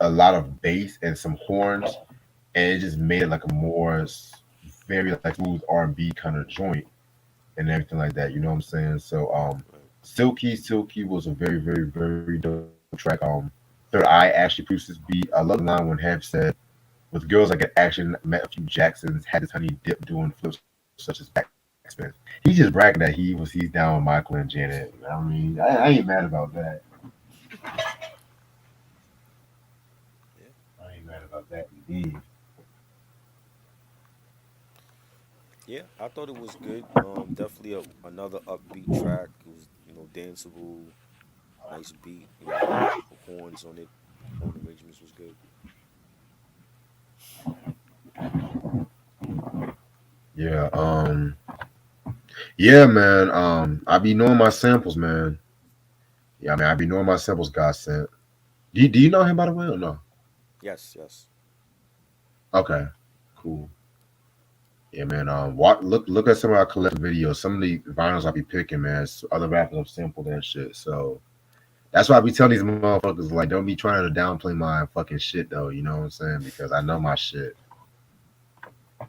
Speaker 2: a lot of bass and some horns, and it just made it like a more very like smooth R&B kind of joint and everything like that. You know what I'm saying? So
Speaker 1: Right.
Speaker 2: Silky was a very, very, very dope track. Third Eye actually produced this beat. I love the line when Hev said, with girls I get action, met a few Jacksons, had this honey dip doing flips such as backspin. He's just bragging that he's down with Michael and Janet. I mean, I ain't mad about that.
Speaker 1: Yeah.
Speaker 2: I ain't mad about that indeed.
Speaker 1: Yeah, I thought it was good. Definitely another upbeat track. It was danceable, nice beat. The horns on it. Horn arrangements was good.
Speaker 2: Yeah, yeah, man. I be knowing my samples, man. Yeah, I mean, I be knowing my samples God sent. Do you know him by the way or no?
Speaker 1: Yes, yes.
Speaker 2: Okay, cool. Yeah, man. Look at some of our collective videos. Some of the vinyls I be picking, man. Other rappers have sampled that shit. So that's why I be telling these motherfuckers like, don't be trying to downplay my fucking shit though. You know what I'm saying? Because I know my shit.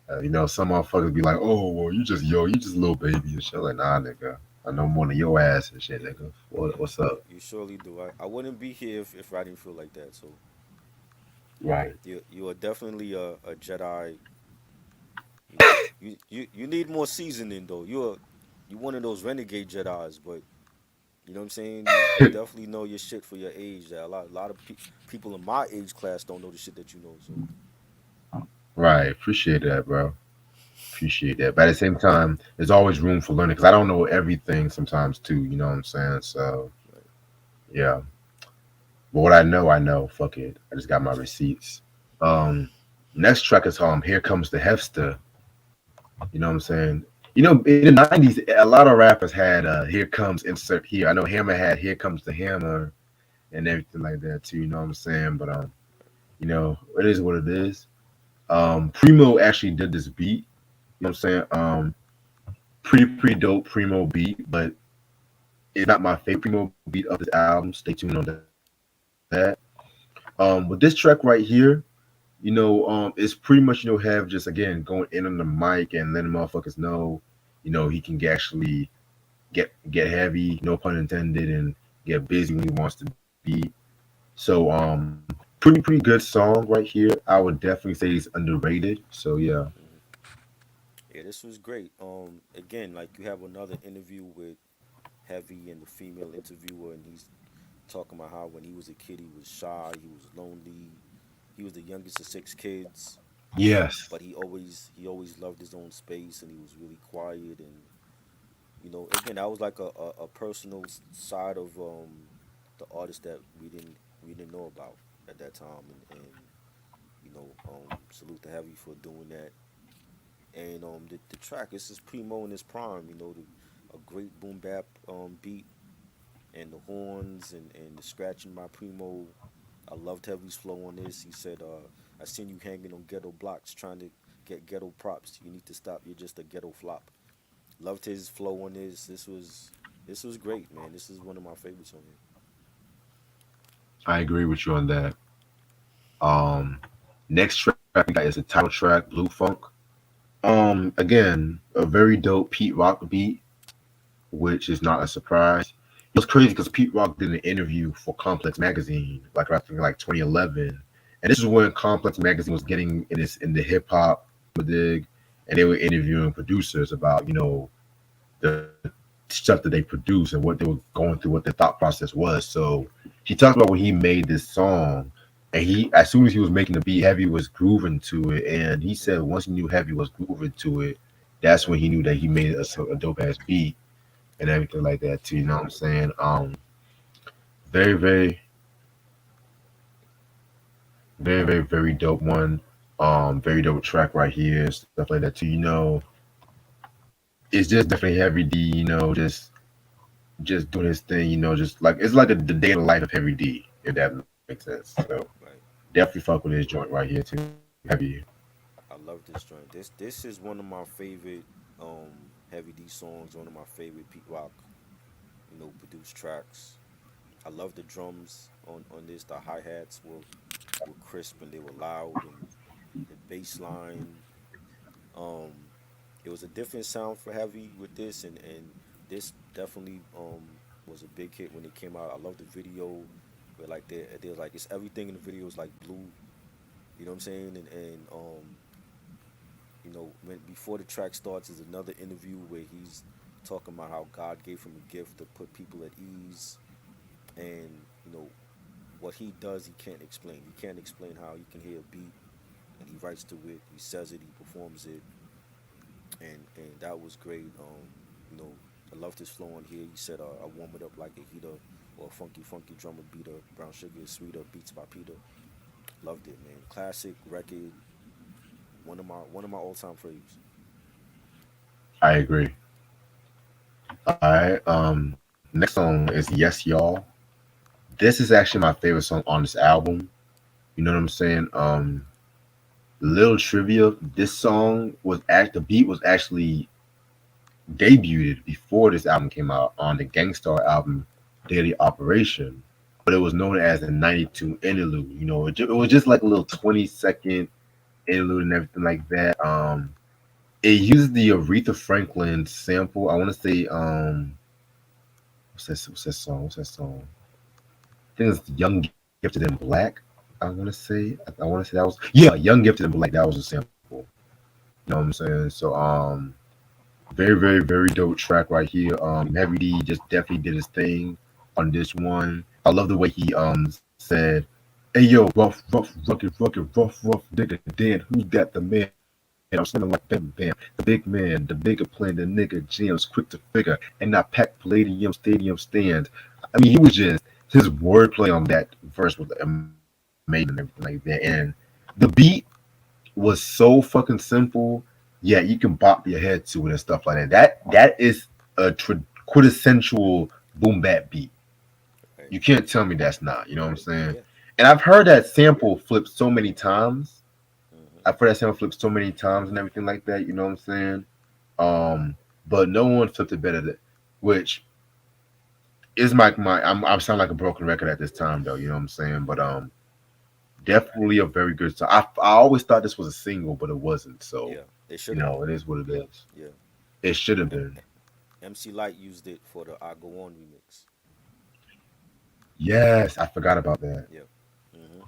Speaker 2: Some motherfuckers be like, oh, well, you just a little baby and shit. Like, nah, nigga. I know more than your ass and shit,
Speaker 1: Yeah,
Speaker 2: nigga. What's up?
Speaker 1: you surely do. I wouldn't be here if I didn't feel like that. So
Speaker 2: Right.
Speaker 1: you are definitely a Jedi. You know, you need more seasoning though. You one of those renegade Jedi's, but you know what I'm saying. You definitely know your shit for your age. That a lot of people in my age class don't know the shit that you know. So
Speaker 2: Right. Appreciate that, bro. Appreciate that. But at the same time, there's always room for learning because I don't know everything sometimes too. You know what I'm saying? So
Speaker 1: right.
Speaker 2: yeah. But what I know, I know. Fuck it. I just got my receipts. Next track is Here Comes the Hefster. You know what I'm saying? In the '90s, a lot of rappers had Here Comes Insert Here. I know Hammer had Here Comes the Hammer and everything like that too. You know what I'm saying? But it is what it is. Primo actually did this beat. You know what I'm saying? Pretty dope Primo beat, but it's not my favorite Primo beat of this album. Stay tuned on that. With this track right here, it's pretty much have just again going in on the mic and letting motherfuckers know, he can actually get heavy, no pun intended, and get busy when he wants to be. So pretty good song right here. I would definitely say it's underrated. So yeah.
Speaker 1: Hmm. Yeah, this was great. Again, like you have another interview with Heavy and the female interviewer, and he's talking about how when he was a kid he was shy, he was lonely, he was the youngest of six kids,
Speaker 2: Yes.
Speaker 1: but he always loved his own space, and he was really quiet. And again, that was like a personal side of the artist that we didn't know about at that time. And salute to Heavy for doing that. And the track, this is Primo in his prime. A great boom bap beat, and the horns and the scratching by Primo. I loved Heavy's flow on this. He said, I seen you hanging on ghetto blocks trying to get ghetto props. You need to stop. You're just a ghetto flop. Loved his flow on this. This was great, man. This is one of my favorites on here.
Speaker 2: I agree with you on that. Um, Next track we got is the title track, Blue Funk. Again, a very dope Pete Rock beat, which is not a surprise. It was crazy because Pete Rock did an interview for Complex Magazine, like I think like 2011, and this is when Complex Magazine was getting in the hip hop dig, and they were interviewing producers about the stuff that they produce and what they were going through, what their thought process was. So he talked about when he made this song, and he as soon as he was making the beat, Heavy was grooving to it, and he said
Speaker 1: Hmm.
Speaker 2: once he knew Heavy was grooving to it, that's when he knew that he made a dope ass beat and everything like that too. You know what I'm saying? Very, very, very dope one. Very dope track right here, stuff like that too. It's just definitely Heavy D. Just doing his thing. Just like it's like the day in the life of Heavy D, if that makes sense. So
Speaker 1: Right.
Speaker 2: definitely fuck with his joint right here too. Heavy.
Speaker 1: I love this joint. This is one of my favorite Heavy D songs. One of my favorite Pete Rock produced tracks. I love the drums on this. The hi hats were crisp and they were loud, and the bass line. Um, it was a different sound for Heavy with this, and this definitely was a big hit when it came out. I love the video where like they're like it's everything in the video is like blue. You know what I'm saying? And when before the track starts is another interview where he's talking about how God gave him a gift to put people at ease, and what he does he can't explain. He can't explain how he can hear a beat and he writes to it, he says it, he performs it, and that was great. You know, I loved his flow on here. He said, "I warm it up like a heater, or a funky drummer beater. Brown sugar is sweeter. Beats by Peter." Loved it, man. Classic record. One of my all time faves.
Speaker 2: I agree. All right. Next song is Yes Y'all. this is actually my favorite song on this album. You know what I'm saying? Little trivia: this song was the beat was actually debuted before this album came out on the Gangstar album, Daily Operation, but it was known as the '92 interlude. You know, it was just like a little 20-second interlude and everything like that. It uses the Aretha Franklin sample. I want to say, what's that song? What's that song? I think it's Young Gifted in Black. I want to say that was, yeah, Young Gifted in Black. That was a sample. You know what I'm saying? So very, very, very dope track right here. Heavy D just definitely did his thing on this one. I love the way he said, "Hey yo, rough, rough, rugged, rough, nigga, Dan, who's that? The man. I'm smelling like bam, bam. The big man, the bigger plan, the nigga jams, quick to figure, and I pack Palladium Stadium stands." I mean, he was just his wordplay on that verse was amazing and everything like that. And the beat was so fucking simple. Yeah, you can bop your head to it and stuff like that. That is a quintessential boom bap beat.
Speaker 1: Right.
Speaker 2: You can't tell me that's not. You know what I'm saying?
Speaker 1: Yeah.
Speaker 2: And I've heard that sample flipped so many times.
Speaker 1: Hmm.
Speaker 2: I've heard that sample flipped so many times and everything like that. You know what I'm saying? Um, but no one flipped it better than, which is I'm sound like a broken record at this time though. You know what I'm saying? But definitely a very good song. I always thought this was a single, but it wasn't. So
Speaker 1: Yeah. It
Speaker 2: you
Speaker 1: should have
Speaker 2: know,
Speaker 1: been.
Speaker 2: it is what it is.
Speaker 1: Yeah.
Speaker 2: It should have
Speaker 1: M-
Speaker 2: been.
Speaker 1: MC Light used it for the I Go On remix.
Speaker 2: Yes, I forgot about that.
Speaker 1: Yeah. Hmm.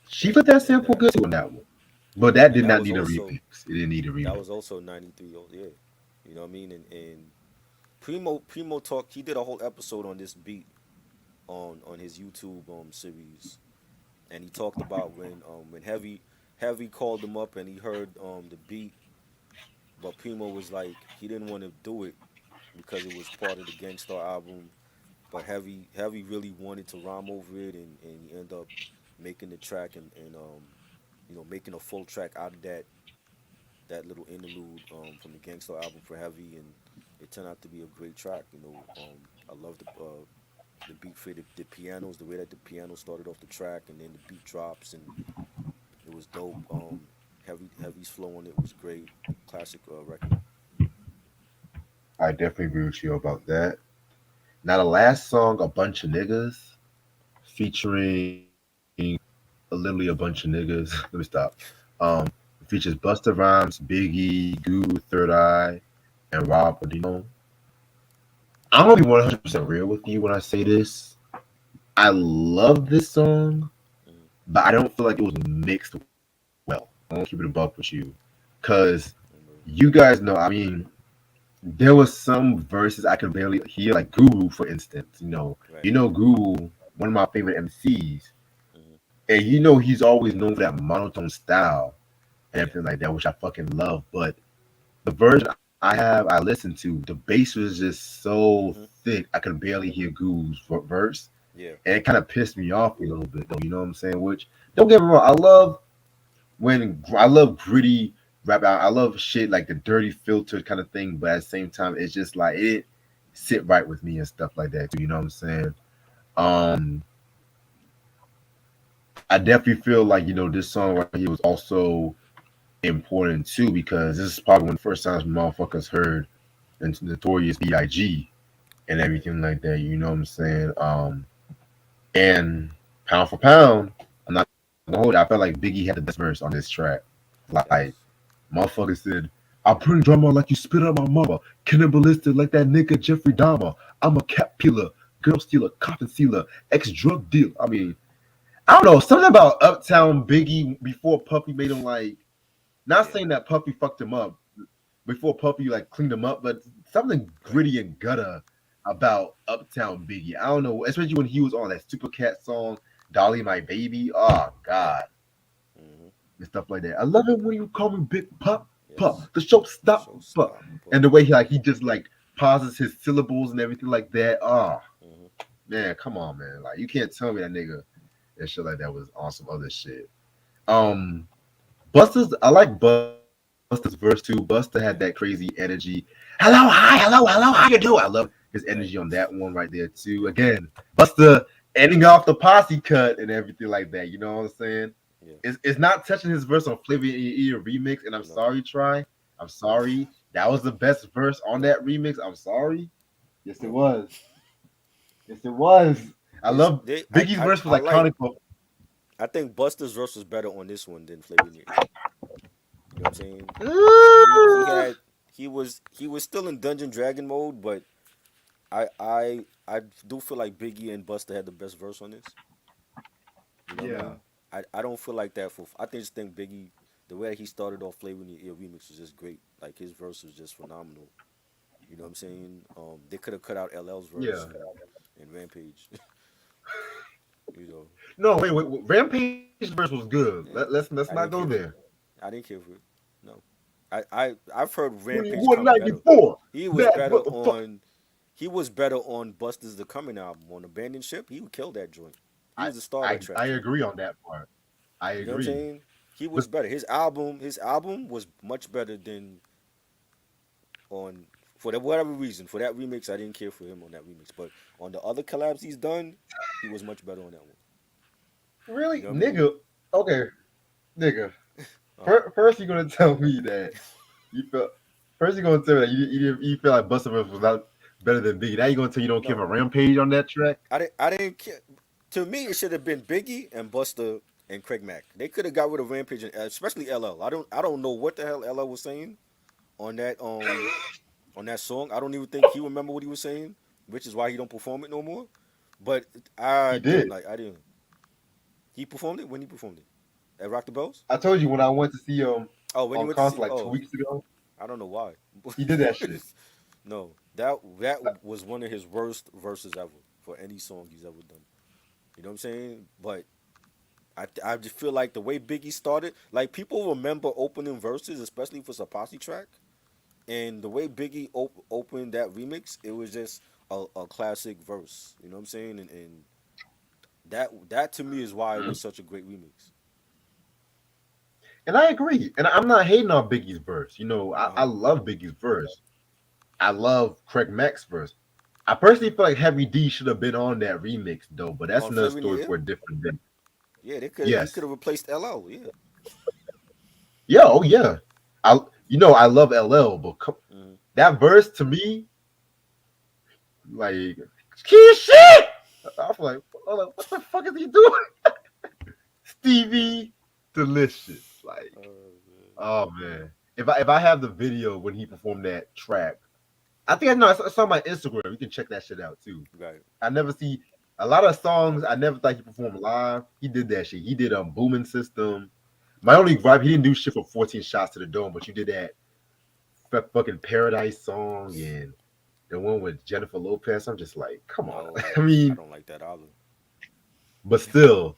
Speaker 2: She put that
Speaker 1: And
Speaker 2: sample good too on that one, but that
Speaker 1: and
Speaker 2: did
Speaker 1: that
Speaker 2: not
Speaker 1: was
Speaker 2: need a
Speaker 1: also
Speaker 2: remix. It didn't need a
Speaker 1: that
Speaker 2: remix.
Speaker 1: was also 93. Yeah. You know what I mean? And Primo talk. He did a whole episode on this beat on his YouTube series, and he talked about when Heavy called him up and he heard the beat, but Primo was like he didn't want to do it because it was part of the Gangstar album, but Heavy really wanted to rhyme over it, and he ended up making the track and making a full track out of that little interlude from the Gangstar album for Heavy, and it turned out to be a great track. I love the beat for the pianos, the way that the piano started off the track, and then the beat drops, and it was dope. Heavy's flow on it was great. Classic record.
Speaker 2: I definitely agree with you about that. Now the last song, "A Bunch of Niggas," featuring literally a bunch of niggas. Let me stop. Um, it features Busta Rhymes, Biggie, Guru, Third Eye, and Rob Odino. I'm gonna be 100% real with you when I say this. I love this song,
Speaker 1: Mm-hmm.
Speaker 2: but I don't feel like it was mixed well. I won't keep it a buck with you, cause you guys know. I mean, there was some verses I could barely hear, like Guru, for instance.
Speaker 1: Right.
Speaker 2: Guru, one of my favorite MCs,
Speaker 1: Mm-hmm.
Speaker 2: and he's always known for that monotone style and
Speaker 1: Yeah.
Speaker 2: everything like that, which I fucking love. But the version I listened to, the bass was just so
Speaker 1: Mm-hmm.
Speaker 2: thick I could barely hear Guru's verse,
Speaker 1: Yeah.
Speaker 2: and it kind of pissed me off a little bit, though. You know what I'm saying? Which don't get me wrong, I love gritty rap. I love shit like the dirty filtered kind of thing, but at the same time, it's just like it sit right with me and stuff like that too. You know what I'm saying? Um, I definitely feel like this song right here was also important too because this is probably one of the first times motherfuckers heard Notorious B.I.G. and
Speaker 1: Right.
Speaker 2: everything like that. You know what I'm saying? And pound for pound, I'm not gonna hold it. I felt like Biggie had the best verse on this track. Like
Speaker 1: Yes.
Speaker 2: motherfucker said, "I bring drama like you spit out my mama, cannibalistic like that nigga Jeffrey Dahmer. I'm a cat peeler, girl stealer, cop and sealer, ex drug dealer." I mean, I don't know something about Uptown Biggie before Puffy made him like. Not
Speaker 1: Yeah.
Speaker 2: saying that Puffy fucked him up before Puffy like cleaned him up, but something
Speaker 1: Right.
Speaker 2: gritty and gutter about Uptown Biggie. I don't know, especially when he was on that Super Cat song, "Dolly My Baby." Oh
Speaker 1: Yeah.
Speaker 2: God,
Speaker 1: Mm-hmm.
Speaker 2: and stuff like that. I love it when you call me Big Pop, Pop.
Speaker 1: Yes.
Speaker 2: The show stop, Pop.
Speaker 1: Showstopper.
Speaker 2: And the way he just like pauses his syllables and everything like that. Oh
Speaker 1: Mm-hmm.
Speaker 2: man, come on, man. Like you can't tell me that nigga and shit like that was on some other shit. Um, I like Busta's verse too. Busta had that crazy energy. Hello, hi, hello, how you doing? I love his energy
Speaker 1: Right.
Speaker 2: on that one right there too. Again, Busta ending off the posse cut and everything like that. You know what I'm saying?
Speaker 1: Yeah.
Speaker 2: It's not touching his verse on Flavor in Your Ear remix. And I'm
Speaker 1: No.
Speaker 2: sorry, Try. I'm sorry. That was the best verse on
Speaker 1: No.
Speaker 2: that remix. I'm sorry. Yes, it
Speaker 1: No.
Speaker 2: was. Yes, it was. I
Speaker 1: It's
Speaker 2: love
Speaker 1: they.
Speaker 2: Biggie's verse was
Speaker 1: I like.
Speaker 2: iconic. For
Speaker 1: I think Buster's verse was better on this one than Flavor in Your Ear. You know what I'm saying? He had he was still in Dungeon Dragon mode, but I do feel like Biggie and Buster had the best verse on this. You know what I
Speaker 2: yeah,
Speaker 1: mean? I don't feel like that for. I just think Biggie, the way he started off Flavor in Your Ear remix was just great. Like his verse was just phenomenal. You know what I'm saying? They could have cut out LL's verse
Speaker 2: yeah.
Speaker 1: and Rampage. You know,
Speaker 2: No, wait. Rampage's verse was good.
Speaker 1: yeah,
Speaker 2: Let's not
Speaker 1: I
Speaker 2: go
Speaker 1: didn't care
Speaker 2: there.
Speaker 1: for it. I didn't care for it. No, I've heard Rampage come better.
Speaker 2: 2194.
Speaker 1: He was
Speaker 2: That
Speaker 1: better
Speaker 2: motherfucker.
Speaker 1: on he was better on Buster's The Coming album on Abandoned Ship. He would kill that joint. He
Speaker 2: I,
Speaker 1: was the star of that
Speaker 2: I
Speaker 1: track for me.
Speaker 2: agree on that part. I
Speaker 1: You know what I'm
Speaker 2: agree.
Speaker 1: saying? He
Speaker 2: But
Speaker 1: was better. His album was much better than on for that whatever reason. For that remix, I didn't care for him on that remix. But on the other collabs he's done, he was much better on that one. You
Speaker 2: really,
Speaker 1: know what I mean?
Speaker 2: nigga. Okay, nigga.
Speaker 1: Uh-huh.
Speaker 2: First, you're gonna tell me that you felt. First, you're gonna tell me that you feel like Busta Rhymes was not better than Biggie. Now you're gonna tell me you don't care
Speaker 1: No,
Speaker 2: for Rampage on that track.
Speaker 1: I didn't care. To me, it should have been Biggie and Busta and Craig Mack. They could have got rid of Rampage, and, especially LL. I don't know what the hell LL was saying on on that song. I don't even think he remember what he was saying, which is why he don't perform it no more. But I
Speaker 2: He
Speaker 1: didn't
Speaker 2: did.
Speaker 1: like. I didn't. He performed it when he performed it at Rock the Bells.
Speaker 2: I told you when I went to see
Speaker 1: Oh, when you
Speaker 2: on
Speaker 1: went to
Speaker 2: concert
Speaker 1: see.
Speaker 2: like two
Speaker 1: Oh,
Speaker 2: weeks ago.
Speaker 1: I don't know why.
Speaker 2: He did that shit.
Speaker 1: No, that was one of his worst verses ever for any song he's ever done. You know what I'm saying? But I just feel like the way Biggie started, like people remember opening verses, especially for a posse track, and the way Biggie opened that remix, it was just a classic verse. You know what I'm saying? And that to me is why it was such a great remix.
Speaker 2: And I agree. And I'm not hating on Biggie's verse. You know,
Speaker 1: Uh
Speaker 2: I
Speaker 1: huh.
Speaker 2: love Biggie's verse. I love Craig Mack's verse. I personally feel like Heavy D should have been on that remix though, but that's
Speaker 1: On
Speaker 2: another
Speaker 1: Flavor in Your
Speaker 2: story
Speaker 1: Ear,
Speaker 2: for a different day.
Speaker 1: yeah, they could he could
Speaker 2: Yes.
Speaker 1: have replaced LL. Yeah.
Speaker 2: Yeah, oh yeah. I I love LL, but
Speaker 1: Hmm.
Speaker 2: that verse to me, like key shit. I was like, hold up, what the fuck is he doing? Stevie Delicious. Like, oh man. If I have the video when he performed that track, I think I know it's on my Instagram. You can check that shit out too.
Speaker 1: Right.
Speaker 2: I never see a lot of songs I never thought he performed live. He did that shit. He did Booming System. My only gripe, he didn't do shit for 14 shots to the dome, but you did that fucking Paradise song and the one with Jennifer Lopez. I'm just like, come on.
Speaker 1: No,
Speaker 2: I
Speaker 1: I
Speaker 2: mean,
Speaker 1: don't like that either.
Speaker 2: but still,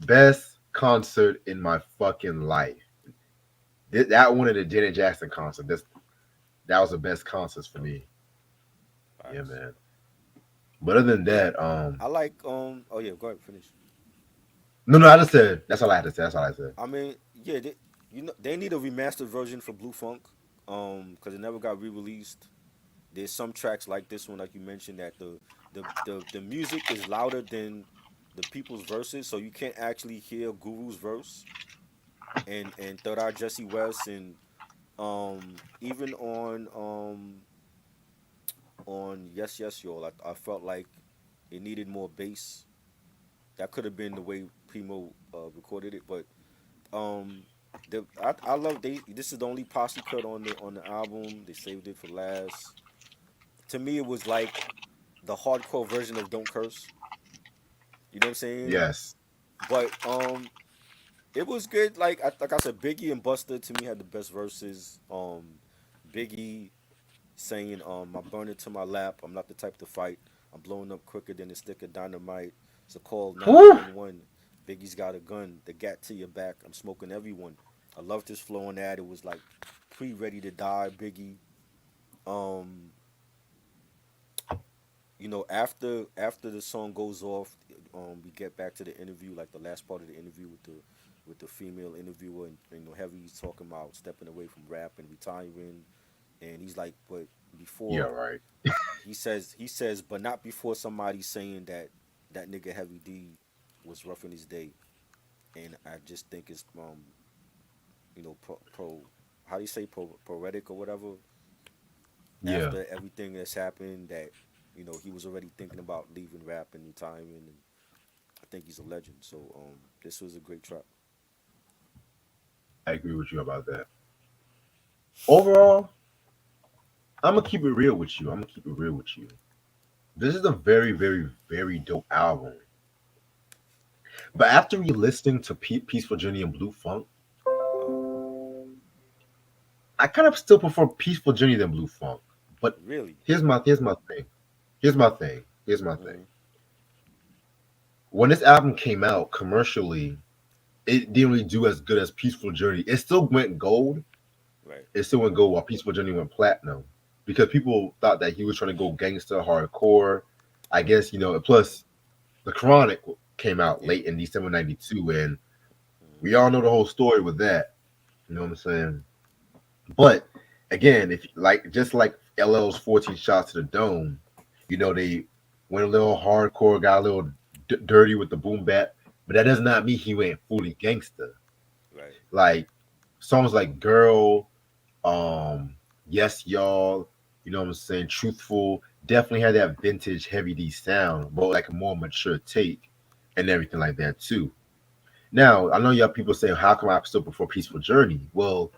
Speaker 2: best concert in my fucking life. That one at the Janet Jackson concert. That was the best concerts for me. Yeah,
Speaker 1: Facts.
Speaker 2: man. But other than
Speaker 1: Yeah,
Speaker 2: that,
Speaker 1: I like Oh yeah, go ahead, finish.
Speaker 2: no, I just said that's all I had to say. That's all I said.
Speaker 1: I mean, yeah, they need a remastered version for Blue Funk, because it never got re-released. There's some tracks like this one, like you mentioned, that the music is louder than the people's verses, so you can't actually hear Guru's verse and Third Eye Jesse West and even on Yes Yes Y'all, I felt like it needed more bass. That could have been the way Primo recorded it, but Um, I love this is the only posse cut on the album. They saved it for last. To me, it was like the hardcore version of Don't Curse. You know what I'm saying?
Speaker 2: Yes.
Speaker 1: But it was good. Like I said, Biggie and Busta to me had the best verses. Biggie saying, "I burn it to my lap. I'm not the type to fight. I'm blowing up quicker than a stick of dynamite. So call
Speaker 2: Whew.
Speaker 1: 911. Biggie's got a gun. The gat to your back. I'm smoking everyone." I loved his flow on that. It was like pre-ready to die, Biggie. Um, after the song goes off, we get back to the interview, like the last part of the interview with the female interviewer, and Heavy's talking about stepping away from rap and retiring, and he's like, but
Speaker 2: Yeah,
Speaker 1: before
Speaker 2: right.
Speaker 1: he says, but not before somebody saying that that nigga Heavy D was roughing his day, and I just think it's how do you say poetic or whatever.
Speaker 2: Yeah,
Speaker 1: After everything that's happened, that he was already thinking about leaving rap and retiring, and I think he's a legend. So this was a great track.
Speaker 2: I agree with you about that. Overall, I'm gonna keep it real with you. I'm gonna keep it real with you. This is a very, very, very dope album. But after re-listening to Peaceful Journey and Blue Funk,
Speaker 1: Uh,
Speaker 2: I kind of still prefer Peaceful Journey than Blue Funk. But
Speaker 1: really.
Speaker 2: here's my thing. Here's my thing.
Speaker 1: Hmm.
Speaker 2: When this album came out commercially, it didn't really do as good as Peaceful Journey. It still went gold.
Speaker 1: Right.
Speaker 2: It still went gold while Peaceful Journey went platinum because people thought that he was trying to go gangster hardcore. I guess Plus, the Chronic came out
Speaker 1: Yeah.
Speaker 2: late in December '92, and
Speaker 1: Hmm.
Speaker 2: we all know the whole story with that. You know what I'm saying? But again, if like just like LL's 14 shots to the dome, they went a little hardcore, got a little dirty with the boom bap, but that does not mean he went fully gangster.
Speaker 1: Right.
Speaker 2: Like songs like "Girl," "Yes Y'all," what I'm saying, "Truthful," definitely had that vintage Heavy D sound, but like a more mature take and everything like that too. Now I know you have people saying, "How come I still prefer Peaceful Journey?" Well,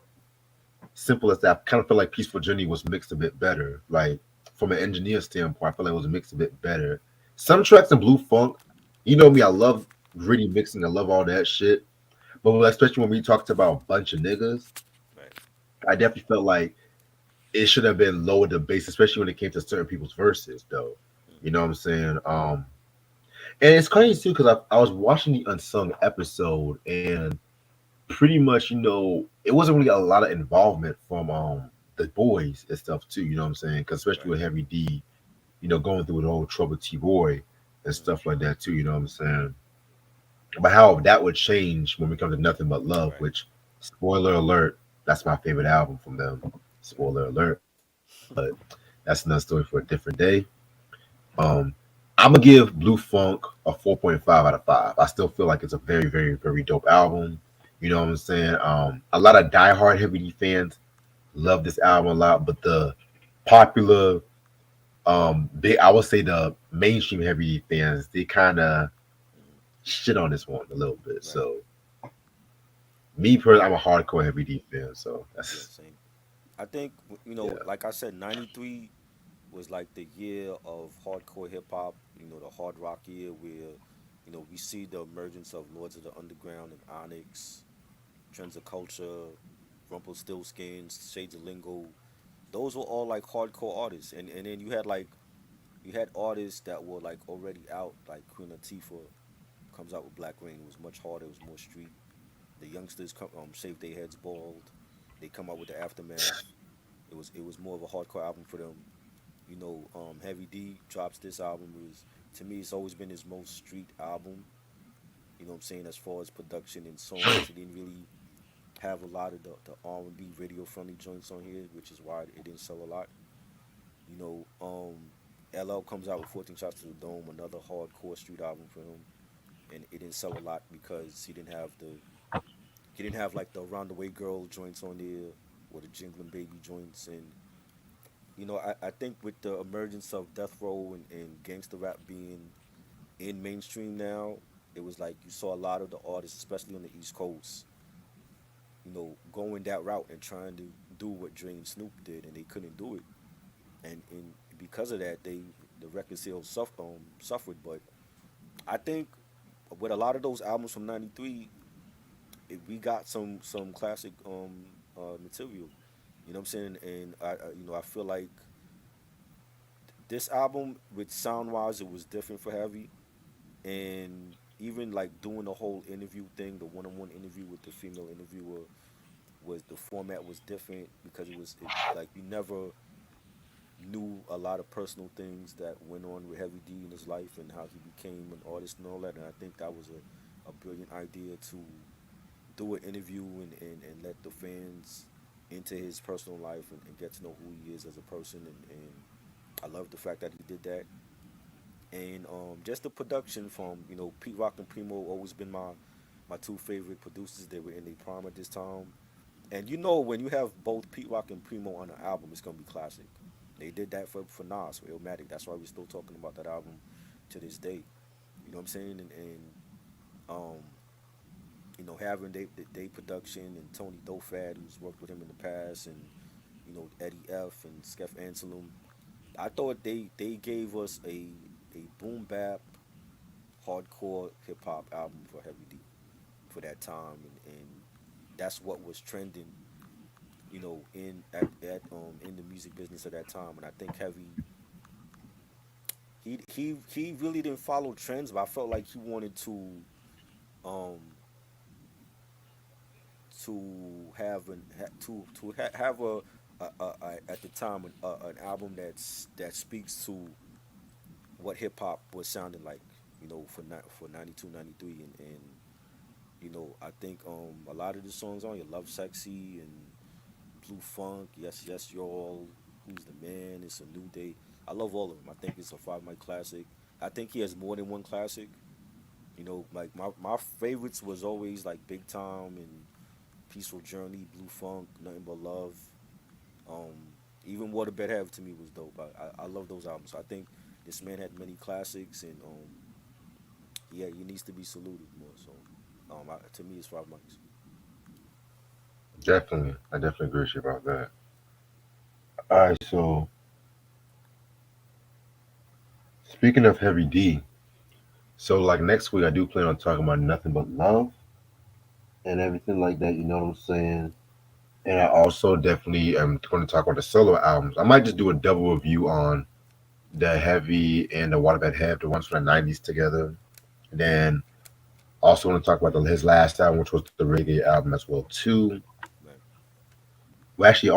Speaker 2: simple as that. I kind of feel like Peaceful Journey was mixed a bit better. Like from an engineer standpoint, I feel like it was mixed a bit better. Some tracks in Blue Funk, you know me, I love gritty mixing. I love all that shit. But especially when we talked about a bunch of niggas,
Speaker 1: Right.
Speaker 2: I definitely felt like it should have been lower the bass, especially when it came to certain people's verses, though. You
Speaker 1: Hmm.
Speaker 2: know what I'm saying? And it's crazy too because I was watching the Unsung episode, and pretty much, it wasn't really a lot of involvement from the boys and stuff too. You know what I'm saying? Because especially
Speaker 1: Right.
Speaker 2: with Heavy D, going through the whole trouble T Boy and
Speaker 1: Hmm.
Speaker 2: stuff like that too. You know what I'm saying? But how that would change when we come to Nothing But Love,
Speaker 1: Right.
Speaker 2: which, spoiler alert, that's my favorite album from them.
Speaker 1: Right.
Speaker 2: Spoiler alert. But that's another story for a different day. Um, I'm gonna give Blue Funk a 4.5 out of 5. I still feel like it's a very, very, very dope album. You know what I'm saying? A lot of diehard Heavy D fans love this album a lot, but the popular, big, I would say the mainstream Heavy D fans, they kind of
Speaker 1: Hmm.
Speaker 2: shit on this one a little bit.
Speaker 1: Right.
Speaker 2: So me personally, I'm a hardcore Heavy D fan. So
Speaker 1: Yeah.
Speaker 2: that's
Speaker 1: Same. I think
Speaker 2: yeah,
Speaker 1: like I said, '93 was like the year of hardcore hip hop. The hard rock year where we see the emergence of Lords of the Underground and Onyx, Trends of Culture, Rumpelstiltskins, Shades of Lingo. Those were all like hardcore artists, and then you had artists that were like already out, like Queen Latifah comes out with Black Rain. It was much harder. It was more street. The youngsters shave their heads bald. They come out with the Aftermath. It was more of a hardcore album for them. Heavy D drops this album. Is To me, it's always been his most street album. You know what I'm saying? As far as production and songs, he didn't really have a lot of the R&B radio friendly joints on here, which is why it didn't sell a lot. You know, LL comes out with 14 Shots to the Dome, another hardcore street album for him, and it didn't sell a lot because he didn't have like the Around the Way Girl joints on there or the Jingling Baby joints. And I think with the emergence of Death Row and gangster rap being in mainstream now, it was like you saw a lot of the artists, especially on the East Coast, going that route and trying to do what Dre and Snoop did, and they couldn't do it. And because of that, the record sales suffered. But I think with a lot of those albums from '93, we got some classic material. You know what I'm saying? And I feel like this album, with sound wise, it was different for Heavy, and even like doing the whole interview thing, the one-on-one interview with the female interviewer, was the format was different because like we never knew a lot of personal things that went on with Heavy D in his life and how he became an artist and all that. And I think that was a brilliant idea to do an interview and let the fans into his personal life and get to know who he is as a person. And I love the fact that he did that. and just the production from Pete Rock and Primo always been my two favorite producers. They were in their prime at this time, and when you have both Pete Rock and Primo on an album, it's gonna be classic. They did that for Nas for Illmatic. That's why we're still talking about that album to this day. You know what I'm saying? And um, having they production and Tony Dofat, who's worked with him in the past, and Eddie F and Skef Anselm. I thought they gave us a boom bap hardcore hip hop album for Heavy D for that time, and that's what was trending, in the music business at that time. And I think Heavy he really didn't follow trends, but I felt like he wanted um to have have at the time an album that speaks to what hip hop was sounding like, for 92, 93, and I think a lot of the songs on your Love Sexy and Blue Funk, Yes Yes Y'all, Who's the Man, It's a New Day. I love all of them. I think it's a five mic classic. I think he has more than one classic. Like my favorites was always like Big Time and Peaceful Journey, Blue Funk, Nothing But Love. Even Waterbed Have to me was dope. I love those albums. So I think this man had many classics, and yeah, he needs to be saluted more. So to me, it's five mics.
Speaker 2: Definitely, I definitely agree with you about that. All right, so speaking of Heavy D, so like next week I do plan on talking about nothing but love and everything like that. You know what I'm saying? And I also definitely am going to talk about the solo albums. I might just do a double review on the Heavy and the Waterbed Have, the ones from the '90s together. And then also want to talk about his last album, which was the reggae album as well too.
Speaker 1: Right.
Speaker 2: Well, actually,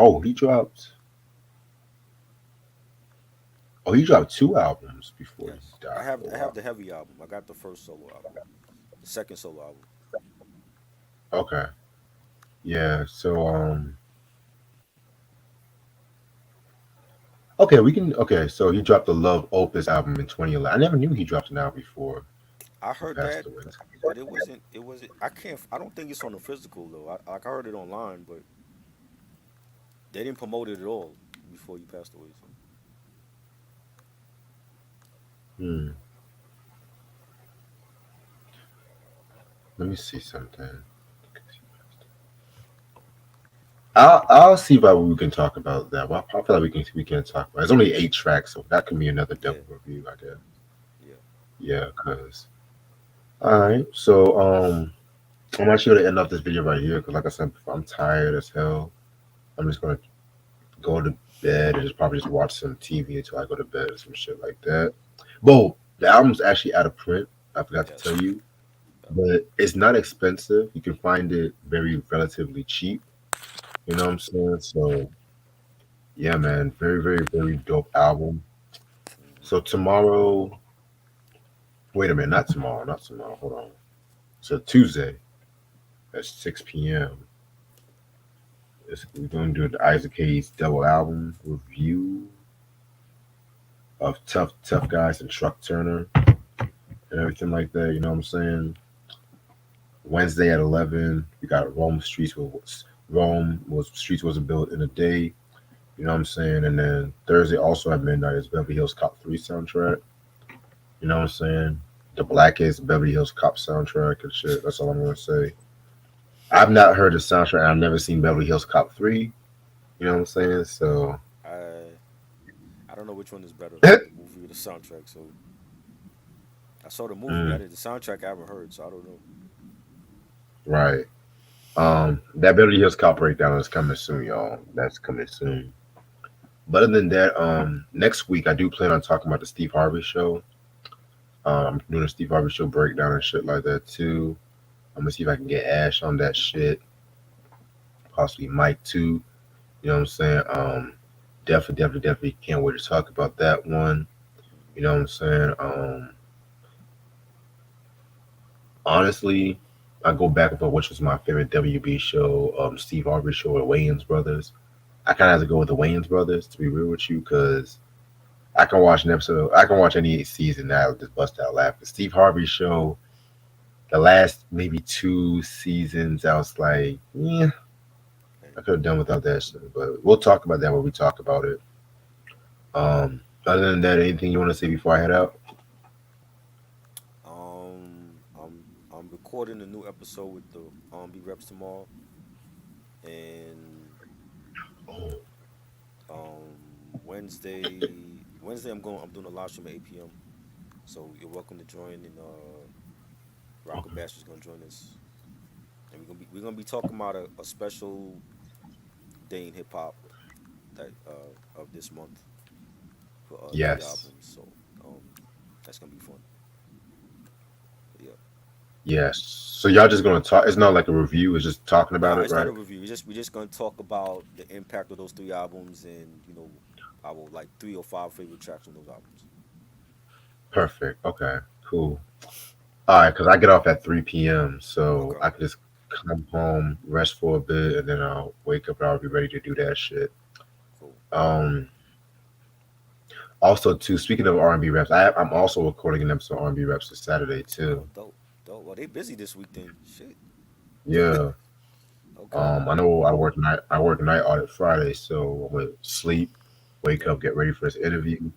Speaker 2: he dropped two albums before he
Speaker 1: Yes, I
Speaker 2: died.
Speaker 1: have
Speaker 2: Oh
Speaker 1: I have
Speaker 2: wow.
Speaker 1: the Heavy album. I got the first solo album, the second solo album.
Speaker 2: Okay. Yeah. So okay, we can. Okay, so he dropped the Love Opus album in 2011. I never knew he dropped an album before
Speaker 1: I
Speaker 2: he
Speaker 1: heard
Speaker 2: passed
Speaker 1: that,
Speaker 2: away.
Speaker 1: but it wasn't. It wasn't. I can't. I don't think it's on the physical though. I heard it online, but they didn't promote it at all before he passed away. So
Speaker 2: Hmm. Let me see something. I'll see about what we can talk about that. Well, I feel like we can talk about. It's only 8 tracks, so that can be another
Speaker 1: yeah,
Speaker 2: double review, I guess.
Speaker 1: yeah,
Speaker 2: Yeah, cause all right. So I'm actually gonna end off this video right here because, like I said before, I'm tired as hell. I'm just gonna go to bed and just probably just watch some TV until I go to bed or some shit like that. But the album's actually out of print. I forgot to
Speaker 1: yes,
Speaker 2: tell you,
Speaker 1: yeah.
Speaker 2: but it's not expensive. You can find it very relatively cheap. You know what I'm saying? So yeah, man, very, very, very dope album.
Speaker 1: Hmm.
Speaker 2: So tomorrow, wait a minute, not tomorrow, not tomorrow. Hold on. So Tuesday at 6 p.m. We're going to do the Isaac Hayes double album review of Tough Guys and Truck Turner and everything like that. You know what I'm saying? Wednesday at 11, we got Rome was Streets Wasn't Built in a Day. You know what I'm saying? And then Thursday also at midnight is Beverly Hills Cop 3 soundtrack. You know what I'm saying? The Blackest Beverly Hills Cop soundtrack and shit. That's all I'm gonna say. I've not heard the soundtrack. I've never seen Beverly Hills Cop 3. You know what I'm saying? So
Speaker 1: I don't know which one is better though, the movie or the soundtrack. So I saw the movie. I
Speaker 2: mm,
Speaker 1: did the soundtrack. I haven't heard, so I don't know.
Speaker 2: right. That Beverly Hills Cop breakdown is coming soon, y'all. That's coming soon. But other than that, next week I do plan on talking about the Steve Harvey show. Doing a Steve Harvey show breakdown and shit like that too. I'm gonna see if I can get Ash on that shit, possibly Mike too. You know what I'm saying? Definitely can't wait to talk about that one. You know what I'm saying? Honestly, I go back and forth which was my favorite WB show, Steve Harvey show or Wayans Brothers. I kind of have to go with the Wayans Brothers to be real with you, because I can watch an episode. I can watch any season now. Just bust out laughing. Steve Harvey show. The last maybe two seasons, I was like, yeah,
Speaker 1: Okay.
Speaker 2: I could have done without that shit. But we'll talk about that when we talk about it. Other than that, anything you want to say before I head out?
Speaker 1: I'm recording a new episode with the R&B reps tomorrow, and Wednesday I'm doing a live stream at 8 p.m. So you're welcome to join, and Rocker
Speaker 2: Okay.
Speaker 1: Bash is gonna join us, and we're gonna be talking about a special day in hip hop that of this month for 3 albums.
Speaker 2: Yes.
Speaker 1: So um, that's gonna be fun. But yeah.
Speaker 2: Yes. So y'all just gonna talk? It's not like a review. It's just talking about
Speaker 1: Nah,
Speaker 2: it,
Speaker 1: it's not
Speaker 2: right?
Speaker 1: a review. We just gonna talk about the impact of those 3 albums, and our like 3 or 5 favorite tracks on those albums.
Speaker 2: Perfect. Okay. Cool. All right, because I get off at 3 p.m., so
Speaker 1: Okay,
Speaker 2: I can just come home, rest for a bit, and then I'll wake up and I'll be ready to do that shit.
Speaker 1: cool.
Speaker 2: Um, Also, too, speaking of R&B reps, I'm also recording an episode of R&B reps this Saturday too.
Speaker 1: Oh, dope, dope. Well, they busy this week then. Shit.
Speaker 2: Yeah.
Speaker 1: Okay.
Speaker 2: I know I work night audit Friday, so I'm gonna sleep, wake
Speaker 1: Yep.
Speaker 2: up, get ready for this interview.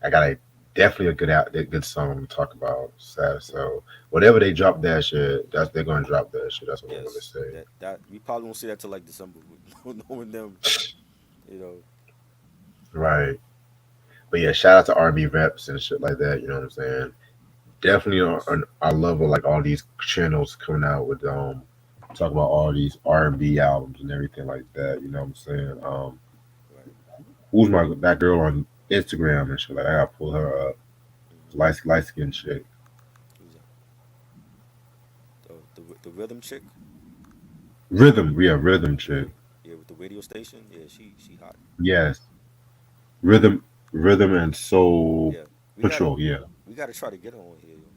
Speaker 2: I got a definitely a good song to talk about.
Speaker 1: Cool.
Speaker 2: So whatever they drop that shit, they're gonna drop that shit. That's what I'm gonna
Speaker 1: Yes.
Speaker 2: say.
Speaker 1: That we probably won't see that till like December. Knowing them, you know.
Speaker 2: Right. But yeah, shout out to R&B reps and shit like that. You know what I'm saying? Definitely,
Speaker 1: Yes.
Speaker 2: I love like all these channels coming out with talk about all these R&B albums and everything like that. You know what I'm saying?
Speaker 1: Right.
Speaker 2: Who's my that girl on Instagram and shit? Like I gotta pull her up.
Speaker 1: Mm-hmm.
Speaker 2: Light skin chick.
Speaker 1: Who's that? The rhythm chick.
Speaker 2: Rhythm, yeah, rhythm
Speaker 1: Yeah.
Speaker 2: chick.
Speaker 1: Yeah. With the radio station. Yeah. She hot.
Speaker 2: Yes, rhythm and soul
Speaker 1: Yeah. We gotta
Speaker 2: patrol. Yeah,
Speaker 1: we gotta try to get her on here, yo.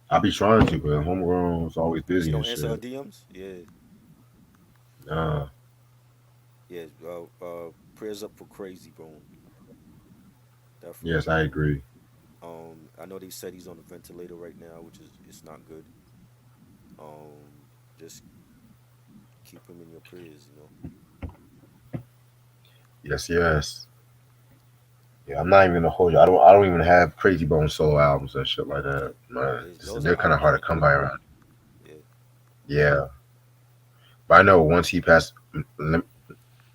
Speaker 2: I be trying to, but homegrown is always
Speaker 1: She
Speaker 2: busy and
Speaker 1: don't answer her
Speaker 2: shit.
Speaker 1: DMs. Yeah.
Speaker 2: Nah,
Speaker 1: Yeah. Prayers up for Crazy Bone.
Speaker 2: yes,
Speaker 1: Definitely.
Speaker 2: I agree.
Speaker 1: I know they said he's on a ventilator right now, which is it's not good. Just keep him in your prayers.
Speaker 2: Yes, yes. Yeah, I'm not even gonna hold you. I don't even have Crazy Bone solo albums and shit like that. Man,
Speaker 1: Those
Speaker 2: they're
Speaker 1: are
Speaker 2: kind of
Speaker 1: albums
Speaker 2: hard to
Speaker 1: right
Speaker 2: come
Speaker 1: there.
Speaker 2: by around.
Speaker 1: Yeah.
Speaker 2: Yeah, but I know once he passed, let,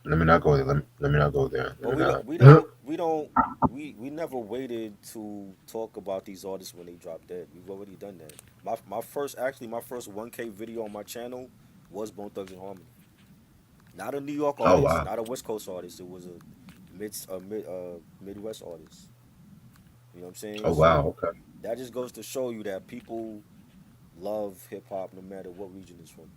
Speaker 2: let me not go there. Let me not go there. Let
Speaker 1: But
Speaker 2: me
Speaker 1: we don't
Speaker 2: not.
Speaker 1: we don't we don't we never waited to talk about these artists when they drop dead. We've already done that. My first 1K video on my channel was Bone Thugs and Harmony. Not a New York
Speaker 2: Oh
Speaker 1: artist,
Speaker 2: wow.
Speaker 1: not a West Coast artist. It was a Midwest artist. You know what I'm saying?
Speaker 2: Oh wow.
Speaker 1: So
Speaker 2: Okay.
Speaker 1: that just goes to show you that people love hip hop no matter what region it's from.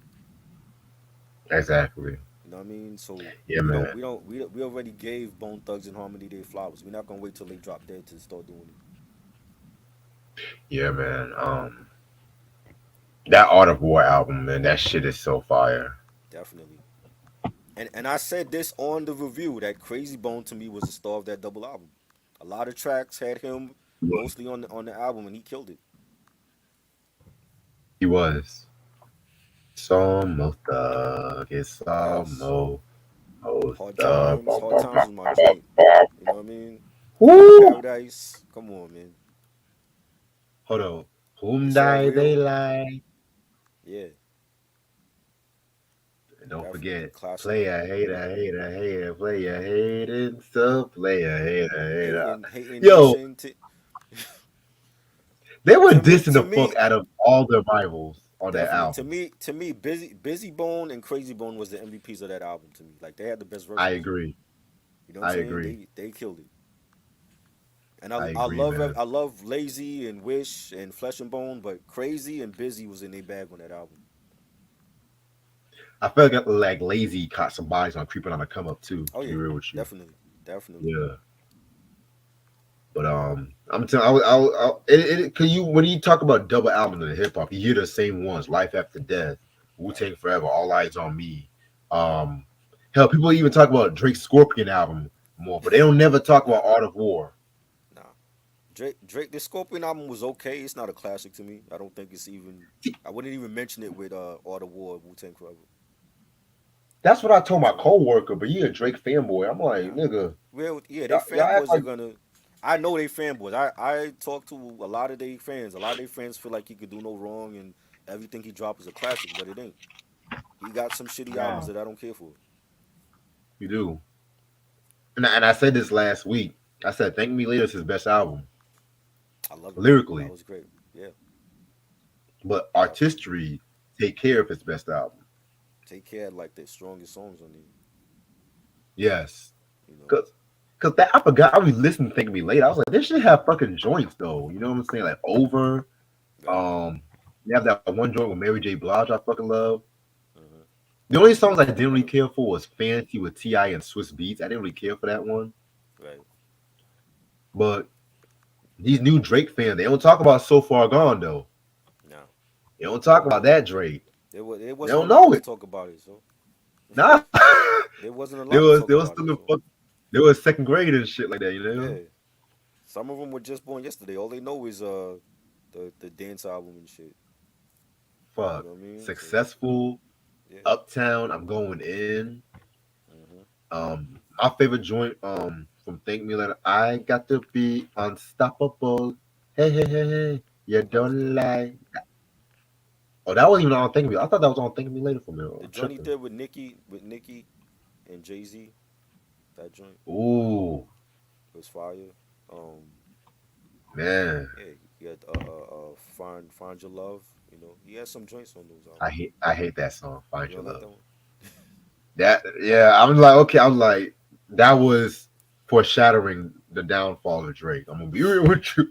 Speaker 2: Exactly.
Speaker 1: You know what I mean? So
Speaker 2: Yeah,
Speaker 1: we
Speaker 2: man.
Speaker 1: don't we don't we already gave Bone Thugs and Harmony their flowers. We're not gonna wait till they drop dead to start doing it.
Speaker 2: Yeah, man. That Art of War album, man. That shit is so fire.
Speaker 1: Definitely. And I said this on the review that Crazy Bone to me was the star of that double album. A lot of tracks had him mostly on the album, and he killed it.
Speaker 2: He was. Some thug. It's some
Speaker 1: Yes.
Speaker 2: more. Oh,
Speaker 1: Hard
Speaker 2: thug.
Speaker 1: Times. Hard Times was my joint. You know what I mean? Hood
Speaker 2: Woo!
Speaker 1: Paradise. Come on, man.
Speaker 2: Hold on.
Speaker 1: They
Speaker 2: Whom
Speaker 1: Say I
Speaker 2: die they
Speaker 1: Real.
Speaker 2: like?
Speaker 1: Yeah,
Speaker 2: And don't
Speaker 1: definitely
Speaker 2: forget,
Speaker 1: classic.
Speaker 2: player, hater, player, hating, so player, hater.
Speaker 1: Hating
Speaker 2: Yo,
Speaker 1: Nation.
Speaker 2: they were
Speaker 1: To me,
Speaker 2: dissing
Speaker 1: to
Speaker 2: the fuck
Speaker 1: me,
Speaker 2: out of all their rivals on that
Speaker 1: definitely. To
Speaker 2: album.
Speaker 1: me, to me, Busy Bone and Crazy Bone was the MVPs of that album. To me, like they had the best
Speaker 2: I
Speaker 1: verses.
Speaker 2: agree.
Speaker 1: You know what I'm
Speaker 2: I
Speaker 1: saying?
Speaker 2: agree.
Speaker 1: They killed it. And I
Speaker 2: I
Speaker 1: I
Speaker 2: agree,
Speaker 1: love
Speaker 2: man.
Speaker 1: I love Lazy and Wish and Flesh and Bone, but Crazy and Busy was in their bag on that album.
Speaker 2: I felt like Lazy caught some bodies on creeping on a come up too.
Speaker 1: Oh
Speaker 2: To be
Speaker 1: yeah,
Speaker 2: real with you,
Speaker 1: definitely, definitely.
Speaker 2: yeah. But I'm telling, cause you when you talk about double albums in hip hop, you hear the same ones: Life After Death, Wu
Speaker 1: Right.
Speaker 2: Tang Forever, All Eyes on Me. Um, hell, people even talk about Drake's Scorpion album. more, but they don't never talk about Art of War.
Speaker 1: Nah. Drake, the Scorpion album was okay. It's not a classic to me. I don't think it's even. I wouldn't even mention it with Art of War, Wu Tang Forever.
Speaker 2: That's what I
Speaker 1: You know what
Speaker 2: told
Speaker 1: I'm
Speaker 2: my
Speaker 1: saying?
Speaker 2: coworker, but he a Drake fanboy. I'm like,
Speaker 1: Nah.
Speaker 2: nigga,
Speaker 1: Well, yeah, they
Speaker 2: y'all act
Speaker 1: fanboys are
Speaker 2: like
Speaker 1: gonna. I know they fanboys. I talk to a lot of their fans. A lot of their fans feel like he could do no wrong and everything he dropped is a classic, but it ain't. He got some shitty albums
Speaker 2: nah,
Speaker 1: that I don't care for.
Speaker 2: you do. And I said this last week. I said, "Thank Me Later" is his best album
Speaker 1: I love it. That
Speaker 2: lyrically,
Speaker 1: was great. Yeah,
Speaker 2: but
Speaker 1: yeah.
Speaker 2: artistry, Take Care of his best album.
Speaker 1: Take Care had like the strongest songs on there.
Speaker 2: Yes,
Speaker 1: You know.
Speaker 2: cause that I forgot. I was listening to "Thank Me Later." I was like, "This should have fucking joints though." You know what I'm saying? Like Over.
Speaker 1: Right.
Speaker 2: You have that one joint with Mary J. Blige. I fucking love.
Speaker 1: Uh-huh.
Speaker 2: The only songs I didn't really care for was "Fancy" with Ti and Swiss Beats. I didn't really care for that one.
Speaker 1: Right.
Speaker 2: But these new Drake fans, they don't talk about "So Far Gone" though.
Speaker 1: Nah.
Speaker 2: They don't talk about that Drake.
Speaker 1: There
Speaker 2: They
Speaker 1: wasn't a
Speaker 2: don't
Speaker 1: lot
Speaker 2: know
Speaker 1: to
Speaker 2: it.
Speaker 1: talk about it, so
Speaker 2: Nah,
Speaker 1: there wasn't a
Speaker 2: there
Speaker 1: lot to
Speaker 2: was
Speaker 1: talk
Speaker 2: there was
Speaker 1: about
Speaker 2: still
Speaker 1: it,
Speaker 2: in
Speaker 1: so
Speaker 2: fuck, there was second grade and shit like that. You know,
Speaker 1: yeah. Some of them were just born yesterday. All they know is the dance album and shit. You
Speaker 2: fuck.
Speaker 1: know what I mean? So
Speaker 2: Successful,
Speaker 1: yeah.
Speaker 2: Uptown. I'm going in.
Speaker 1: Hmm.
Speaker 2: My favorite joint from Thank Me Later. I got to be unstoppable. Hey hey hey hey. You
Speaker 1: That was
Speaker 2: don't
Speaker 1: dope.
Speaker 2: lie. Oh, that wasn't even on Thank Me. I thought that was on Thank Me Later for me.
Speaker 1: The
Speaker 2: I'm
Speaker 1: joint he
Speaker 2: tripping.
Speaker 1: did with Nicki and Jay Z, that joint
Speaker 2: Ooh,
Speaker 1: was fire. Um,
Speaker 2: man.
Speaker 1: yeah, he had Find Your Love. You know, he had some joints on those albums.
Speaker 2: I hate that song. Find
Speaker 1: You
Speaker 2: Your
Speaker 1: don't like
Speaker 2: Love.
Speaker 1: that one?
Speaker 2: That yeah. I'm like okay. I'm like that was foreshadowing the downfall of Drake. I'm gonna be real with you.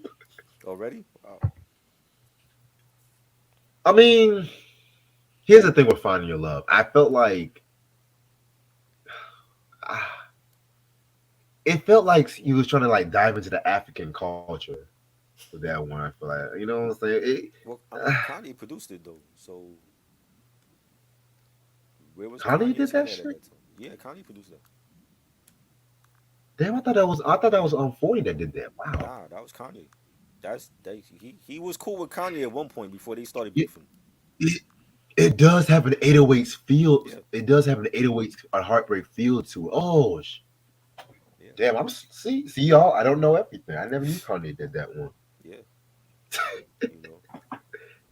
Speaker 1: Already? Wow.
Speaker 2: I mean, here's the thing with Finding Your Love. I felt like ah, it felt like he was trying to like dive into the African culture with that one. I feel like you know what I'm saying.
Speaker 1: Well, I mean, Kanye produced it though. So where was
Speaker 2: Kanye did
Speaker 1: Kanye's head
Speaker 2: that
Speaker 1: at
Speaker 2: shit.
Speaker 1: that time? Yeah, Kanye produced that.
Speaker 2: Damn, I thought that was 40 that did that. Wow.
Speaker 1: Nah, that was Kanye. He was cool with Kanye at one point before they started
Speaker 2: It,
Speaker 1: beefing.
Speaker 2: it, it does have an 808s feel.
Speaker 1: Yeah,
Speaker 2: It does have an 808s a heartbreak feel to it. Oh,
Speaker 1: yeah,
Speaker 2: damn. See y'all. I don't know everything. I never knew Kanye did that one.
Speaker 1: yeah. You know,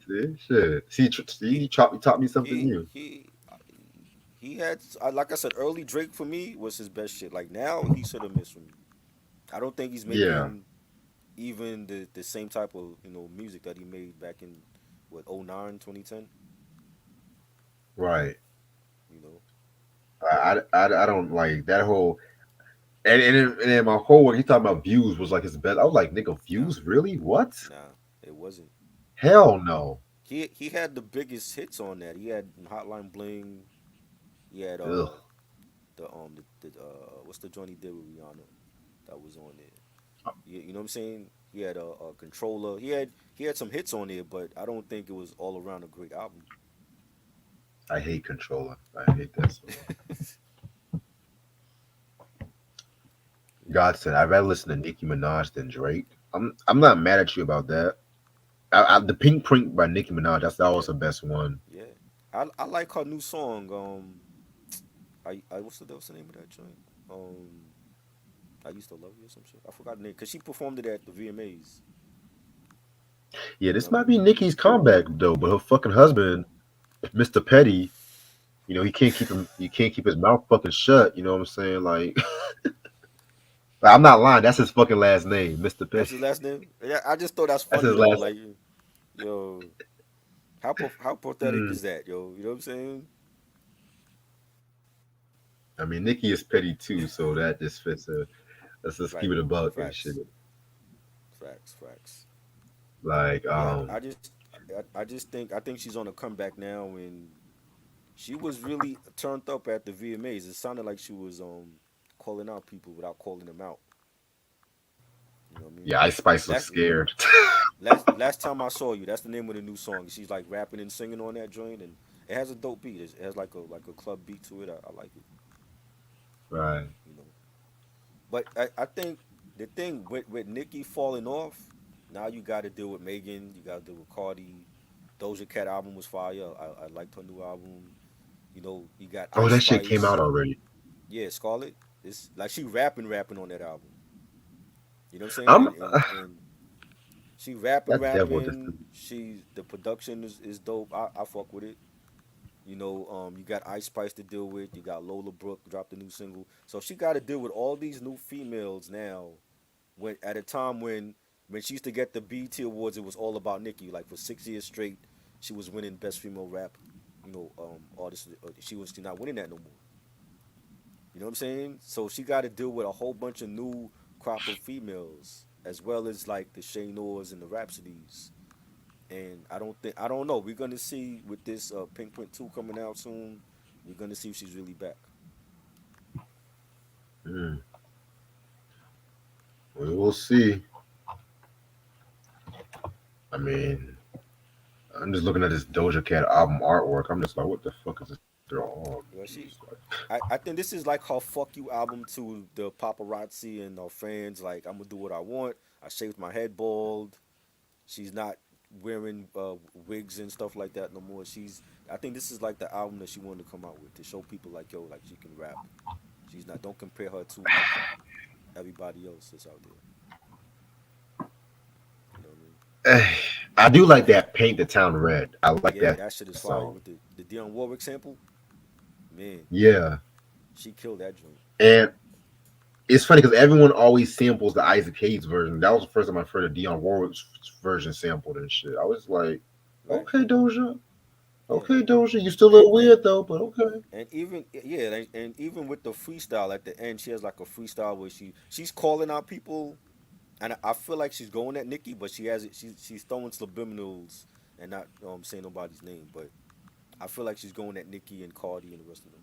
Speaker 2: See, shit. See,
Speaker 1: he
Speaker 2: you taught me something
Speaker 1: he
Speaker 2: new.
Speaker 1: he he had like I said, early Drake for me was his best shit. Like now he's hit or miss for me. I don't think he's
Speaker 2: Yeah,
Speaker 1: making even the same type of music that he made back in what 09, 2010.
Speaker 2: right.
Speaker 1: You know,
Speaker 2: I don't like that whole and then my whole he talking about views was like his best. I was like, nigga,
Speaker 1: nah,
Speaker 2: views really? What?
Speaker 1: nah, it wasn't.
Speaker 2: Hell no.
Speaker 1: He had the biggest hits on that. He had Hotline Bling. He had
Speaker 2: Ugh.
Speaker 1: what's the joint he did with Rihanna that was on there? You know what I'm saying? He had a controller. He had some hits on there, but I don't think it was all around a great album.
Speaker 2: I hate controller. I hate that song.
Speaker 1: Yeah,
Speaker 2: God said I'd rather listen to Nicki Minaj than Drake. I'm not mad at you about that. The Pink Print by Nicki Minaj, that was
Speaker 1: yeah,
Speaker 2: the best one.
Speaker 1: yeah. I like her new song. I what's the name of that joint? Um, I used to love you or some shit. I forgot the name because she performed it at the VMAs.
Speaker 2: Yeah, this might
Speaker 1: Remember?
Speaker 2: be Nicki's comeback though, but her fucking husband, Mr. Petty, he can't keep his mouth fucking shut. You know what I'm saying? Like, I'm not lying. That's his fucking last name, Mr.
Speaker 1: That's
Speaker 2: Petty.
Speaker 1: his last name. Yeah, I just thought that's
Speaker 2: That's
Speaker 1: funny
Speaker 2: his
Speaker 1: though.
Speaker 2: last.
Speaker 1: Like, yo, how pathetic
Speaker 2: Mm,
Speaker 1: is that, yo? You know what I'm saying?
Speaker 2: I mean, Nicki is petty too, so that just fits. Let's just keep
Speaker 1: Right.
Speaker 2: it a buck and shit.
Speaker 1: Facts. Facts.
Speaker 2: Like,
Speaker 1: Yeah, I think she's on a comeback now, and she was really turned up at the VMAs. It sounded like she was calling out people without calling them out. You know what I mean?
Speaker 2: yeah, Ice Spice was
Speaker 1: Last
Speaker 2: scared.
Speaker 1: last time I saw you, that's the name of the new song. She's like rapping and singing on that joint, and it has a dope beat. It has like a club beat to it. I like it.
Speaker 2: Right.
Speaker 1: You know. But I think the thing with Nicki falling off, now you got to deal with Megan. You got to deal with Cardi. Doja Cat album was fire. I liked her new album. You know, you got
Speaker 2: Oh,
Speaker 1: Ice
Speaker 2: that shit came
Speaker 1: Spice.
Speaker 2: out already.
Speaker 1: Yeah, Scarlett. It's like she rapping on that album. You know what I'm saying?
Speaker 2: I'm
Speaker 1: And she rapping,
Speaker 2: that's devil
Speaker 1: rapping.
Speaker 2: distance.
Speaker 1: She the production is dope. I fuck with it. You know, you got Ice Spice to deal with. You got Lola Brooke dropped a new single. So she got to deal with all these new females now. When at a time when she used to get the BET awards, it was all about Nicki. Like for 6 years straight, she was winning best female rap. You know, artist. She's not winning that no more. You know what I'm saying? So she got to deal with a whole bunch of new crop of females, as well as like the Shaynors and the Rhapsodies. And I don't know. We're gonna see with this Pink Print 2 coming out soon. We're gonna see if she's really back.
Speaker 2: Mm, we will see. I mean, I'm just looking at this Doja Cat album artwork. I'm just like, what the fuck is this girl on?
Speaker 1: Well,
Speaker 2: It's
Speaker 1: she,
Speaker 2: like,
Speaker 1: I think this is like her "fuck you" album to the paparazzi and her fans. Like, I'm gonna do what I want. I shaved my head bald. She's not wearing wigs and stuff like that no more. I think this is like the album that she wanted to come out with to show people like, yo, like she can rap. She's not. Don't compare her to everybody else that's out there. You know what I mean?
Speaker 2: eh, I do like that Paint the Town Red. I like
Speaker 1: Yeah,
Speaker 2: that
Speaker 1: that shit is
Speaker 2: song.
Speaker 1: fire with the Dionne Warwick sample. Man,
Speaker 2: Yeah,
Speaker 1: she killed that joint.
Speaker 2: and it's funny because everyone always samples the Isaac Hayes version. That was the first time I heard a Dionne Warwick's version sampled and shit. I was like,
Speaker 1: Right?
Speaker 2: okay, Doja.
Speaker 1: Yeah.
Speaker 2: Okay, Doja. You still a
Speaker 1: And
Speaker 2: little
Speaker 1: and
Speaker 2: weird though, but okay.
Speaker 1: and even yeah, and even with the freestyle at the end, she has like a freestyle where she's calling out people, and I feel like she's going at Nicki, but she has it. She's throwing subliminals and not saying nobody's name, but I feel like she's going at Nicki and Cardi and the rest of them.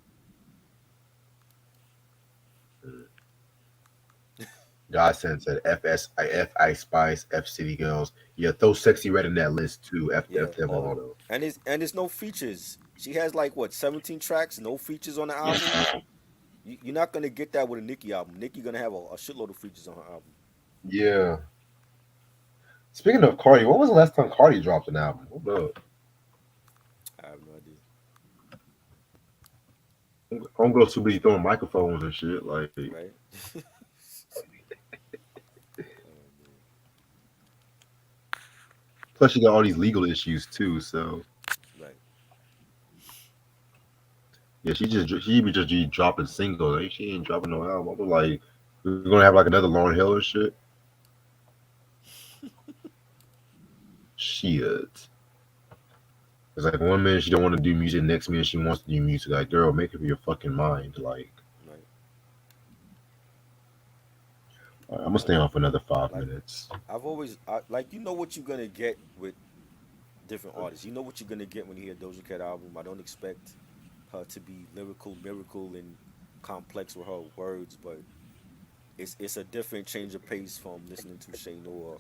Speaker 2: Godsend said F I Spice, F City Girls. Yeah, throw Sexy Red in that list too.
Speaker 1: Yeah.
Speaker 2: F them all
Speaker 1: Oh,
Speaker 2: though.
Speaker 1: and it's no features. She has like what 17 tracks, no features on the album. You're not gonna get that with a Nicki album. Nicki gonna have a shitload of features on her album.
Speaker 2: Yeah. Speaking of Cardi, when was the last time Cardi dropped an album? Hold up.
Speaker 1: I have no idea.
Speaker 2: Homegirl's too busy throwing microphones and shit. Like,
Speaker 1: Right? Oh man.
Speaker 2: plus she got all these legal issues too. So
Speaker 1: Right.
Speaker 2: yeah, she be just be dropping singles. Like, she ain't dropping no album. I'm like, we're gonna have like another Lauryn Hill and shit. Shit. It's like one minute she don't want to do music, next minute she wants to do music. Like, girl, make up your fucking mind. Like,
Speaker 1: Right.
Speaker 2: all right, I'm gonna stay on for another five
Speaker 1: Like
Speaker 2: minutes.
Speaker 1: like what you're gonna get with different artists. You know what you're gonna get when you hear Doja Cat album. I don't expect her to be lyrical, miracle, and complex with her words, but it's a different change of pace from listening to Shane or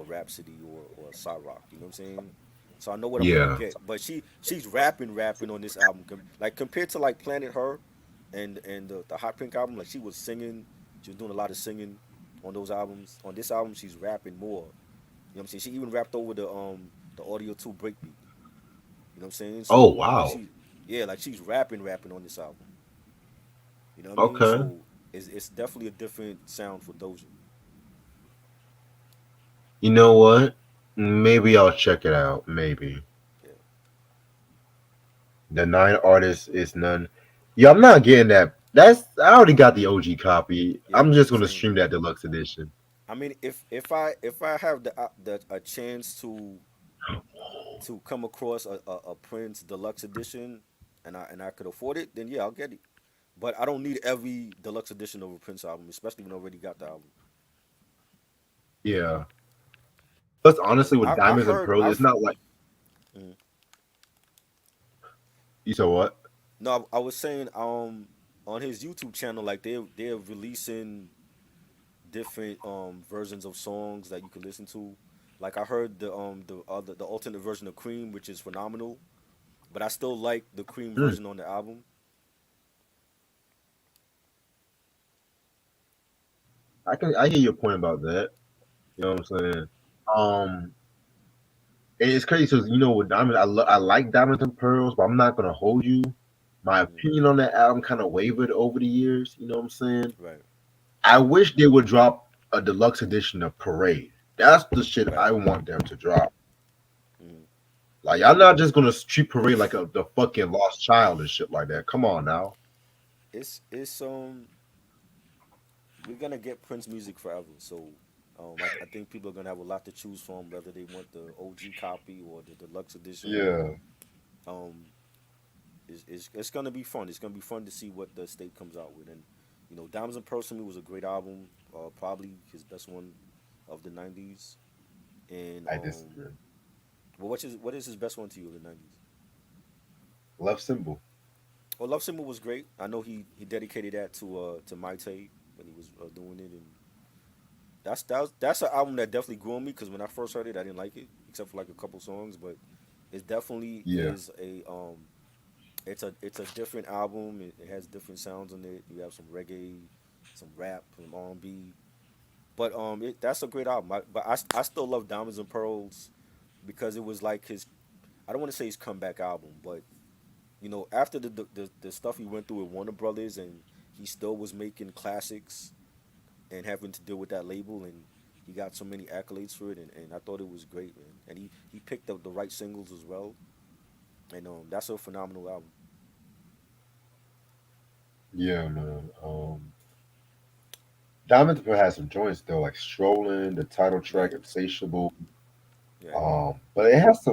Speaker 1: Rhapsody or Cyrock. You know what I'm saying? So I know what I'm gonna
Speaker 2: Yeah,
Speaker 1: get. But she's rapping on this album. Like compared to like Planet Her and the Hot Pink album, like she was singing. She was doing a lot of singing on those albums. On this album, she's rapping more. You know what I'm saying? She even rapped over the Audio 2 breakbeat. You know what I'm saying?
Speaker 2: oh
Speaker 1: So like
Speaker 2: wow.
Speaker 1: she yeah, like she's rapping on this album. You know what I mean?
Speaker 2: Okay.
Speaker 1: So it's definitely a different sound for Doja.
Speaker 2: You know what? Maybe I'll check it out. Maybe.
Speaker 1: Yeah.
Speaker 2: The nine artists is none. Yeah, I'm not getting that. I already got the OG copy.
Speaker 1: Yeah,
Speaker 2: I'm just gonna
Speaker 1: same.
Speaker 2: stream that deluxe edition.
Speaker 1: I mean, if I have the a chance to come across a Prince deluxe edition and I could afford it, then yeah, I'll get it. But I don't need every deluxe edition of a Prince album, especially when I already got the album.
Speaker 2: Yeah. Plus,
Speaker 1: Cause
Speaker 2: honestly, with
Speaker 1: I
Speaker 2: Diamonds and
Speaker 1: heard
Speaker 2: Pearls, it's not like
Speaker 1: mm,
Speaker 2: you said what?
Speaker 1: no, I was saying on his YouTube channel like they're releasing different versions of songs that you could listen to. Like I heard the alternate version of Cream, which is phenomenal, but I still like the Cream
Speaker 2: Mm.
Speaker 1: version on the album.
Speaker 2: I hear your point about that. You know what I'm saying? Um, and it's crazy because with Diamond, I like Diamonds and Pearls, but I'm not gonna hold you. My
Speaker 1: Hmm.
Speaker 2: opinion on that album kind of wavered over the years. You know what I'm saying?
Speaker 1: Right.
Speaker 2: I wish they would drop a deluxe edition of Parade. That's the shit
Speaker 1: Right.
Speaker 2: I want them to drop.
Speaker 1: Hmm.
Speaker 2: Like y'all not just gonna treat Parade like the fucking lost child and shit like that. Come on now.
Speaker 1: It's we're gonna get Prince music forever. So I think people are gonna have a lot to choose from, whether they want the OG copy or the deluxe edition.
Speaker 2: Yeah,
Speaker 1: Um, it's gonna be fun. It's gonna be fun to see what the state comes out with. And Diamonds and Pearls to me was a great album. Probably his best one of the '90s. And
Speaker 2: I disagree.
Speaker 1: well, what is his best one to you of the '90s?
Speaker 2: Love Symbol.
Speaker 1: Well, Love Symbol was great. I know he dedicated that to Maite when he was doing it, and that's an album that definitely grew on me because when I first heard it, I didn't like it except for like a couple songs, but it definitely
Speaker 2: Yeah,
Speaker 1: is it's a different album. It has different sounds in it. You have some reggae, some rap, some R&B, but that's a great album. But I still love Diamonds and Pearls because it was like his. I don't want to say his comeback album, but after the stuff he went through with Warner Brothers, and he still was making classics and having to deal with that label, and he got so many accolades for it, and I thought it was great, man. And he picked up the right singles as well, and that's a phenomenal album.
Speaker 2: yeah, man. Diamond has some joints though, like Strolling, the title track,
Speaker 1: Right,
Speaker 2: Insatiable.
Speaker 1: right,
Speaker 2: But it has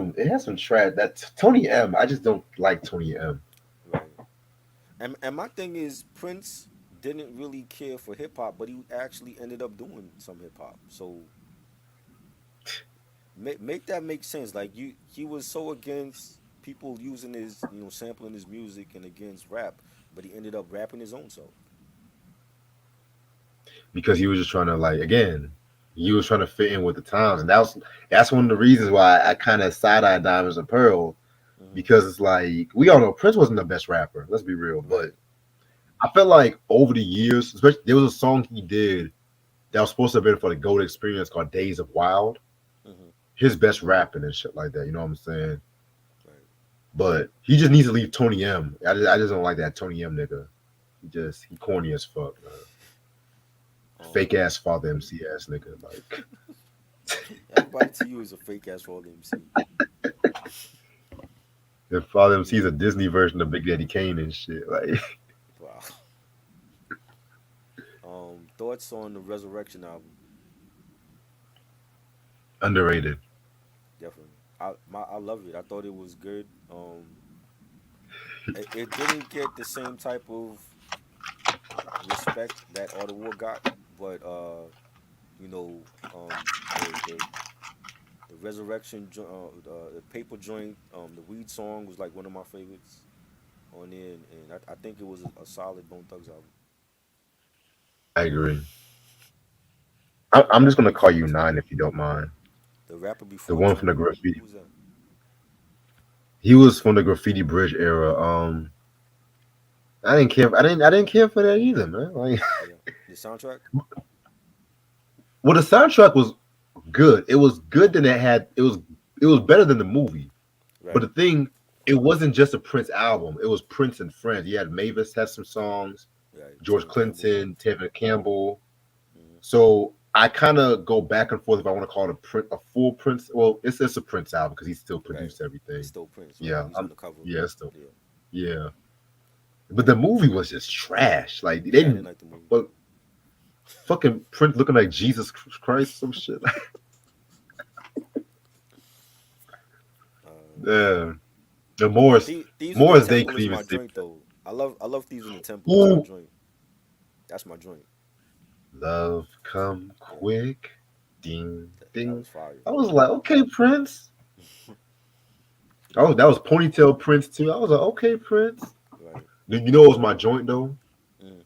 Speaker 2: some trash. That Tony M. I just don't like Tony M.
Speaker 1: right. And my thing is Prince didn't really care for hip hop, but he actually ended up doing some hip hop. So make that make sense. Like he was so against people using his, sampling his music and against rap, but he ended up rapping his own self.
Speaker 2: Because he was just trying to like again, he was trying to fit in with the times, and that's one of the reasons why I kind of side eye Diamonds and Pearl
Speaker 1: Hmm.
Speaker 2: because it's like we all know Prince wasn't the best rapper. Let's be real, but
Speaker 1: Right.
Speaker 2: I felt like over the years, especially there was a song he did that was supposed to have been for the Gold Experience called "Days of Wild."
Speaker 1: Hmm.
Speaker 2: His best rapping and shit like that. You know what I'm saying?
Speaker 1: Right.
Speaker 2: But he just needs to leave Tony M. I just don't like that Tony M nigga. He corny as fuck, man. Fake
Speaker 1: Um,
Speaker 2: ass father MC ass nigga. Like
Speaker 1: Everybody to you is a fake ass for MC.
Speaker 2: the father MC is
Speaker 1: Yeah.
Speaker 2: a Disney version of Big Daddy Kane and shit. Like
Speaker 1: Wow. Thoughts on the Resurrection album?
Speaker 2: underrated.
Speaker 1: Definitely. I love it. I thought it was good. It didn't get the same type of respect that Art of War got, but you know, the the paper joint, the weed song was like one of my favorites on there, and I think it was a solid Bone Thugs album.
Speaker 2: I agree.
Speaker 1: The
Speaker 2: I'm just
Speaker 1: rapper
Speaker 2: gonna call
Speaker 1: before
Speaker 2: you Nine if you don't mind.
Speaker 1: the rapper
Speaker 2: The
Speaker 1: before
Speaker 2: one from the
Speaker 1: Tony,
Speaker 2: graffiti.
Speaker 1: who was that?
Speaker 2: He was from the Graffiti Bridge era. I didn't care. I didn't care for that either, man. Like,
Speaker 1: Yeah, the soundtrack.
Speaker 2: well, the soundtrack was good. It was good than it was better than the movie. But
Speaker 1: Right,
Speaker 2: the thing, it wasn't just a Prince album. It was Prince and friends. You had Mavis had some songs,
Speaker 1: right.
Speaker 2: George
Speaker 1: Tevin Campbell.
Speaker 2: Clinton, Tevin Campbell.
Speaker 1: Hmm.
Speaker 2: So I kind of go back and forth if I want to call it a full Prince. Well, it's a Prince album because he still
Speaker 1: Right.
Speaker 2: produced
Speaker 1: It's
Speaker 2: everything.
Speaker 1: still Prince, right?
Speaker 2: Yeah,
Speaker 1: He's on the cover.
Speaker 2: yeah, it's still
Speaker 1: Yeah,
Speaker 2: yeah. But the movie was just trash. Like they
Speaker 1: yeah. I
Speaker 2: didn't.
Speaker 1: didn't like the movie.
Speaker 2: But fucking Prince looking like Jesus Christ, some shit.
Speaker 1: Uh,
Speaker 2: Yeah, the Morris,
Speaker 1: Thieves in the
Speaker 2: Morris they
Speaker 1: Temple
Speaker 2: could
Speaker 1: is
Speaker 2: even
Speaker 1: my
Speaker 2: say,
Speaker 1: joint though. I love Thieves in the Temple. That's my
Speaker 2: "Ooh,
Speaker 1: joint. That's my joint.
Speaker 2: love come
Speaker 1: Yeah,
Speaker 2: quick, ding
Speaker 1: that
Speaker 2: ding."
Speaker 1: was fire.
Speaker 2: I was like, okay, Prince. Oh, that was ponytail Prince too. I was like, okay, Prince.
Speaker 1: Right.
Speaker 2: Then you know what was my joint though?
Speaker 1: Mm.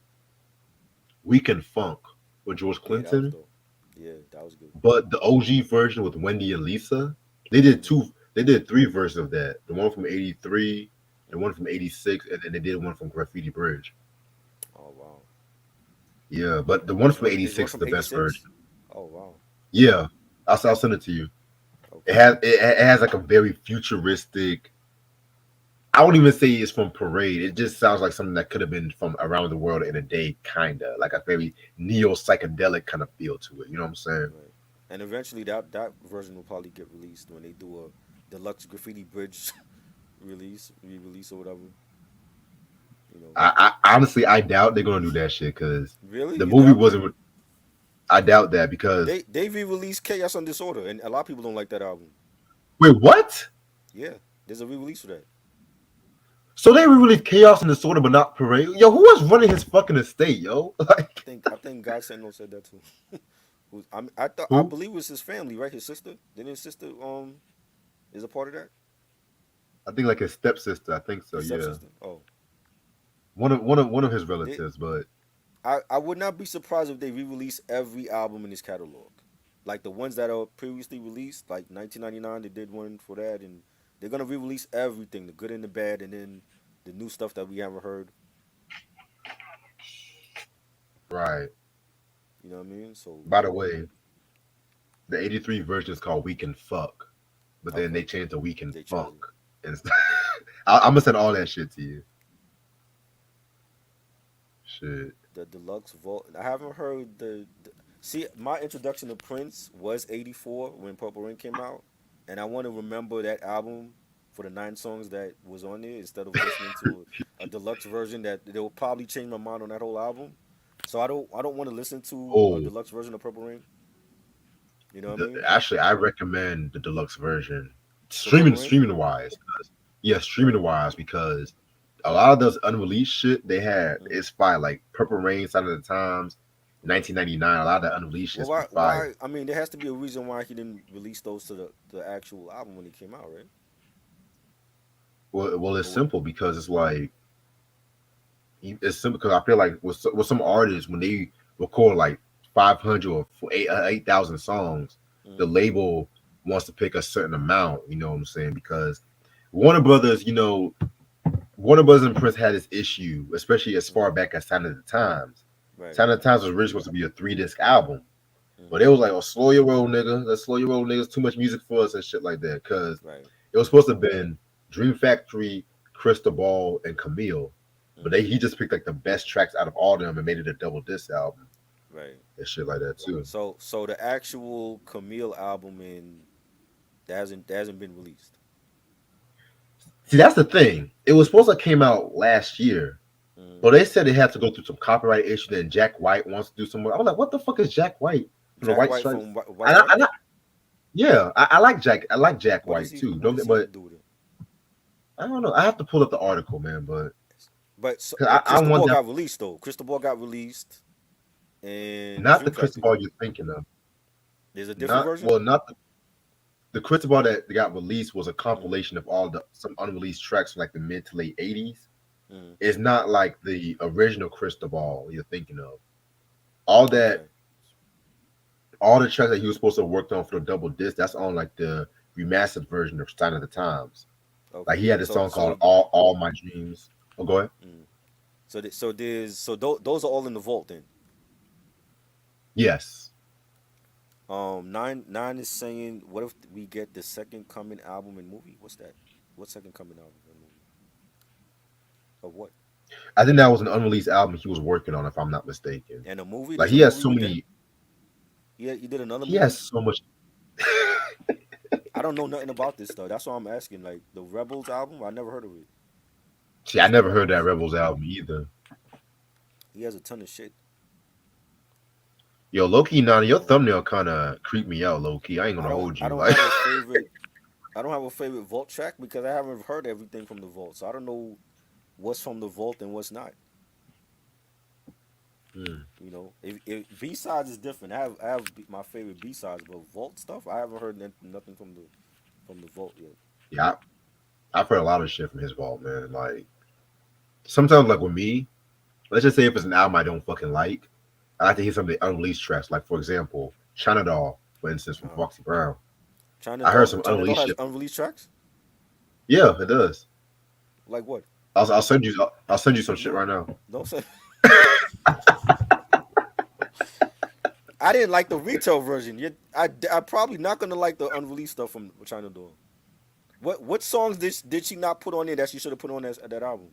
Speaker 2: Weekend Funk with George
Speaker 1: Yeah, that was
Speaker 2: Clinton,
Speaker 1: dope. Yeah, that was good.
Speaker 2: but the OG version with Wendy and Lisa. They did
Speaker 1: Hmm.
Speaker 2: two. They did three versions of that. The one from '83, the
Speaker 1: Hmm.
Speaker 2: one from '86, and then they did one from Graffiti Bridge.
Speaker 1: Oh wow.
Speaker 2: Yeah, but the one from
Speaker 1: There's one
Speaker 2: '86 is
Speaker 1: from
Speaker 2: the best version.
Speaker 1: '86. Oh wow.
Speaker 2: Yeah, I'll send it to you.
Speaker 1: Okay.
Speaker 2: It has like a very futuristic. I wouldn't even say it's from Parade. It just sounds like something that could have been from around the world in a day, kinda like a very neo psychedelic kind of feel to it. You know what I'm saying?
Speaker 1: Right. And eventually that version will probably get released when they do a deluxe graffiti bridge re-release or whatever. You know.
Speaker 2: I honestly I doubt they're gonna do that shit because
Speaker 1: Really?
Speaker 2: the
Speaker 1: You
Speaker 2: movie
Speaker 1: doubt that?
Speaker 2: wasn't. I doubt that because
Speaker 1: They re-released Chaos and Disorder, and a lot of people don't like that album.
Speaker 2: wait, what?
Speaker 1: Yeah, there's a re-release for that.
Speaker 2: So they released Chaos and Disorder, but not Parade. Yo, who was running his fucking estate, yo? Like
Speaker 1: I think God Sentinel said that too. I
Speaker 2: who?
Speaker 1: believe it was his family, right? His sister. Didn't his sister is a part of that?
Speaker 2: I think like his stepsister. I think so.
Speaker 1: His
Speaker 2: Yeah,
Speaker 1: stepsister. Oh,
Speaker 2: one of his
Speaker 1: they.
Speaker 2: relatives, but
Speaker 1: I would not be surprised if they re-release every album in his catalog, like the ones that are previously released, like 1999. They did one for that, and they're gonna re-release everything, the good and the bad, and then the new stuff that we haven't heard.
Speaker 2: right.
Speaker 1: You know what I mean? So
Speaker 2: By the way, the '83 version is called "We Can Fuck," but then
Speaker 1: okay,
Speaker 2: they changed to "We Can
Speaker 1: they changed
Speaker 2: Funk."
Speaker 1: it.
Speaker 2: And I'm gonna send all that shit to you. Shit.
Speaker 1: The deluxe vault. I haven't heard See, my introduction to Prince was '84 when Purple Rain came out, and I want to remember that album for the 9 songs that was on there instead of listening to a deluxe version that they will probably change my mind on that whole album. So I don't want to listen to a
Speaker 2: Oh,
Speaker 1: deluxe version of Purple Rain. You know what I mean?
Speaker 2: actually, I recommend the deluxe version,
Speaker 1: For Purple Rain.
Speaker 2: streaming wise. Yeah, streaming wise because a lot of those unreleased shit they had
Speaker 1: Mm.
Speaker 2: is fire. Like Purple Rain, Sign of the Times, 1999. A lot of the unreleased
Speaker 1: Well,
Speaker 2: shit's be
Speaker 1: why?
Speaker 2: fire.
Speaker 1: I mean, there has to be a reason why he didn't release those to the actual album when it came out, right?
Speaker 2: Well, it's
Speaker 1: Or what?
Speaker 2: simple because it's like it's simple because I feel like with some artists when they record like 500 or 8,000 songs, the
Speaker 1: Mm,
Speaker 2: label wants to pick a certain amount. You know what I'm saying? Because Warner Brothers, Warner Brothers and Prince had this issue, especially as far
Speaker 1: mm,
Speaker 2: back as Sign of the Times.
Speaker 1: right.
Speaker 2: Sign of the Times was originally supposed to be a 3 disc album, but
Speaker 1: Mm,
Speaker 2: it was like, "Oh, slow your roll, nigga. Let's slow your roll, niggas. Too much music for us and shit like that." Because
Speaker 1: right.
Speaker 2: it was supposed to have been Dream Factory, Crystal Ball, and Camille, but
Speaker 1: Mm,
Speaker 2: he just picked like the best tracks out of all of them and made it a double disc album
Speaker 1: right.
Speaker 2: and shit like that too.
Speaker 1: So the actual Camille album in that hasn't been released.
Speaker 2: See, that's the thing. It was supposed to came out last year,
Speaker 1: Mm.
Speaker 2: but they said it had to go through some copyright issue. Then Jack White wants to do some more. I was like, what the fuck is Jack White from the
Speaker 1: Jack
Speaker 2: White
Speaker 1: White
Speaker 2: Stripes?
Speaker 1: from White
Speaker 2: And I,
Speaker 1: Stripes.
Speaker 2: yeah, I like Jack. I like Jack
Speaker 1: What does
Speaker 2: White
Speaker 1: he
Speaker 2: too.
Speaker 1: What
Speaker 2: Don't
Speaker 1: does
Speaker 2: get,
Speaker 1: he
Speaker 2: but
Speaker 1: do with it?
Speaker 2: I don't know. I have to pull up the article, man. But
Speaker 1: But
Speaker 2: 'cause I
Speaker 1: Crystal
Speaker 2: want
Speaker 1: Ball
Speaker 2: that.
Speaker 1: got released though. Crystal Ball got released in
Speaker 2: Not
Speaker 1: Dream
Speaker 2: the crystal
Speaker 1: Factory.
Speaker 2: ball you're thinking of.
Speaker 1: There's a different
Speaker 2: Not
Speaker 1: version.
Speaker 2: well, not the crystal ball that got released was a
Speaker 1: Mm,
Speaker 2: compilation of all the some unreleased tracks from like the mid to late '80s.
Speaker 1: mm,
Speaker 2: It's not like the original crystal ball you're thinking of. All that,
Speaker 1: okay.
Speaker 2: all the tracks that he was supposed to have worked on for the double disc, that's on like the remastered version of Sign of the Times. Like
Speaker 1: Okay.
Speaker 2: he had a
Speaker 1: So
Speaker 2: song called
Speaker 1: so
Speaker 2: All My Dreams. Oh, go ahead.
Speaker 1: mm. Those are all in the vault then.
Speaker 2: Yes.
Speaker 1: Nine is saying, what if we get the second coming album and movie? What's that? What second coming album and movie? Of what?
Speaker 2: I think that was an unreleased album he was working on, if I'm not mistaken.
Speaker 1: And a movie?
Speaker 2: Like
Speaker 1: There's a
Speaker 2: he has
Speaker 1: movie
Speaker 2: so
Speaker 1: with that?
Speaker 2: many.
Speaker 1: Yeah, you did another
Speaker 2: He has
Speaker 1: movie?
Speaker 2: so much.
Speaker 1: I don't know nothing about this stuff. That's why I'm asking. Like the Rebels album, I never heard of it.
Speaker 2: See, I
Speaker 1: What's the
Speaker 2: never heard that
Speaker 1: Rebels?
Speaker 2: Rebels album either.
Speaker 1: He has a ton of shit.
Speaker 2: Yo, Loki, Nana, your
Speaker 1: Um,
Speaker 2: thumbnail kind of creeped me out, low key. I ain't
Speaker 1: I
Speaker 2: gonna
Speaker 1: don't
Speaker 2: hold
Speaker 1: I
Speaker 2: you.
Speaker 1: don't
Speaker 2: Like,
Speaker 1: have a favorite. I don't have a favorite vault track because I haven't heard everything from the vault, so I don't know what's from the vault and what's not.
Speaker 2: hmm.
Speaker 1: You know, if B sides is different. My favorite B sides, but vault stuff I haven't heard nothing from the vault yet.
Speaker 2: Yeah, I've heard a lot of shit from his vault, man. Like sometimes, like with me, let's just say if it's an album I don't fucking like, I like to hear some of the unreleased tracks. Like for example, China Doll, for instance, from
Speaker 1: Uh-huh.
Speaker 2: Foxy Brown.
Speaker 1: China
Speaker 2: I heard
Speaker 1: Doll
Speaker 2: some
Speaker 1: China Doll
Speaker 2: unreleased
Speaker 1: has
Speaker 2: shit.
Speaker 1: unreleased tracks.
Speaker 2: Yeah, it does.
Speaker 1: Like what?
Speaker 2: I'll send you some shit
Speaker 1: No,
Speaker 2: right now.
Speaker 1: don't say. I didn't like the retail version. I probably not gonna like the unreleased stuff from China Doll. What songs did she not put on there that she should have put on that album?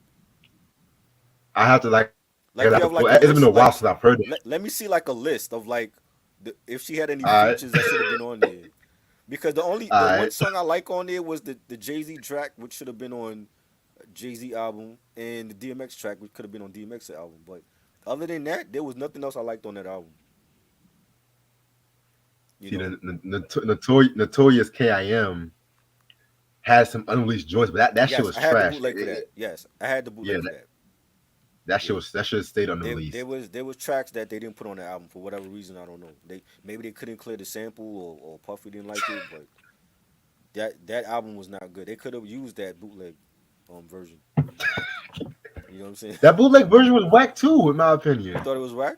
Speaker 2: I have to like I have to pull.
Speaker 1: Like you
Speaker 2: It's
Speaker 1: have
Speaker 2: been a
Speaker 1: like a
Speaker 2: while since
Speaker 1: list.
Speaker 2: I've heard
Speaker 1: Like
Speaker 2: it.
Speaker 1: let me see like a list of like if she had any
Speaker 2: Alright,
Speaker 1: features that should have been on there. Because the one
Speaker 2: alright.
Speaker 1: song I like on there was the Jay Z track, which should have been on Jay Z album, and the DMX track, which could have been on DMX album. But other than that, there was nothing else I liked on that album. You
Speaker 2: See,
Speaker 1: know.
Speaker 2: Notorious K.I.M. has some unreleased joints, but that shit
Speaker 1: Yes,
Speaker 2: was
Speaker 1: I had the
Speaker 2: trash.
Speaker 1: bootleg for that. Yes, I had the
Speaker 2: Yeah,
Speaker 1: bootleg for that. Yeah.
Speaker 2: that shit stayed
Speaker 1: There
Speaker 2: unreleased.
Speaker 1: was tracks that they didn't put on the album for whatever reason. I don't know. Maybe they couldn't clear the sample or Puffy didn't like it, but that album was not good. They could have used that bootleg version. You know what I'm saying?
Speaker 2: That bootleg version was whack too, in my
Speaker 1: You
Speaker 2: opinion.
Speaker 1: thought it was whack?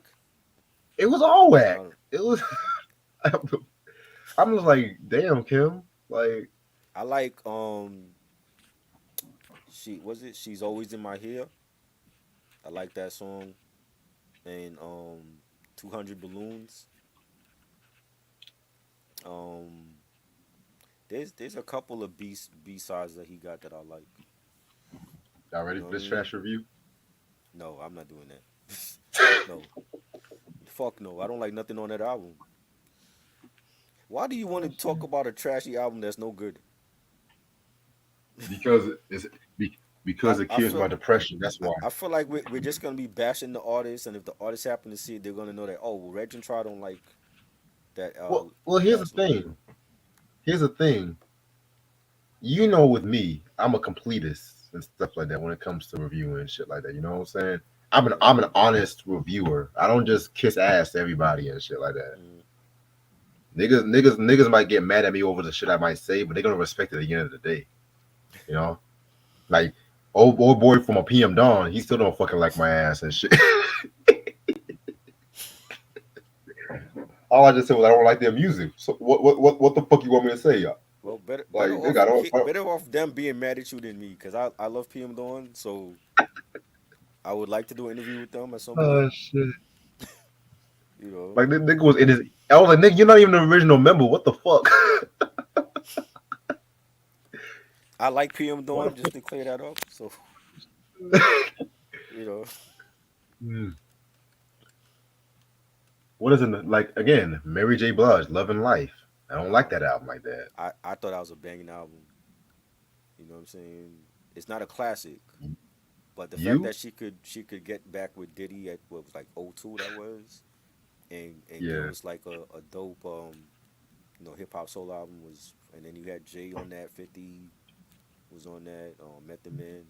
Speaker 2: It was all
Speaker 1: I
Speaker 2: whack.
Speaker 1: don't,
Speaker 2: It was. I'm just like, damn, Kim. Like,
Speaker 1: I like she's always in my hair. I like that song and 200 balloons. Um there's a couple of B sides that he got that I like.
Speaker 2: y'all
Speaker 1: You
Speaker 2: ready
Speaker 1: know
Speaker 2: for
Speaker 1: what I
Speaker 2: this
Speaker 1: mean?
Speaker 2: trash review?
Speaker 1: No, I'm not doing that. No. Fuck no. I don't like nothing on that album. Why do you want
Speaker 2: Oh
Speaker 1: to talk
Speaker 2: shit.
Speaker 1: about a trashy album that's no good?
Speaker 2: Because
Speaker 1: I,
Speaker 2: because it
Speaker 1: I
Speaker 2: cures
Speaker 1: feel
Speaker 2: my depression. That's
Speaker 1: I,
Speaker 2: why.
Speaker 1: I feel like we're just gonna be bashing the artists, and if the artists happen to see it, they're gonna know that, oh, well, Reg and Try don't like that
Speaker 2: Well, here's the
Speaker 1: last one.
Speaker 2: thing. Here's the thing. You know, with me, I'm a completist and stuff like that when it comes to reviewing and shit like that. You know what I'm saying?
Speaker 1: Right.
Speaker 2: I'm an honest reviewer. I don't just kiss ass to everybody and shit like that.
Speaker 1: Mm.
Speaker 2: Niggas might get mad at me over the shit I might say, but they're gonna respect it at the end of the day. You know, like old boy from a PM Dawn, he still don't fucking like my ass and shit. All I just said was I don't like their music. So what the fuck you want me to say, y'all?
Speaker 1: Well, better
Speaker 2: Like, nigga,
Speaker 1: off
Speaker 2: I don't.
Speaker 1: better off them being mad at you than me, because I love PM Dawn, so I would like to do an interview with them at some point.
Speaker 2: Oh shit!
Speaker 1: You know,
Speaker 2: Like, this nigga was in his. I was like, nigga, you're not even an original member. What the fuck?
Speaker 1: I like PM
Speaker 2: What
Speaker 1: Dawn just to clear that up. So
Speaker 2: the fuck?
Speaker 1: you know,
Speaker 2: Hmm. What is it like? Again, Mary J. Blige, Love and Life. I don't like
Speaker 1: uh,
Speaker 2: that album like that.
Speaker 1: I thought that was a banging album. You know what I'm saying? It's not a classic, but the fact
Speaker 2: You?
Speaker 1: that she could get back with Diddy at what was like '02 that was, and give
Speaker 2: Yeah.
Speaker 1: us like a dope hip hop soul album was, and then you had Jay on that, 50 was on that, Method Man.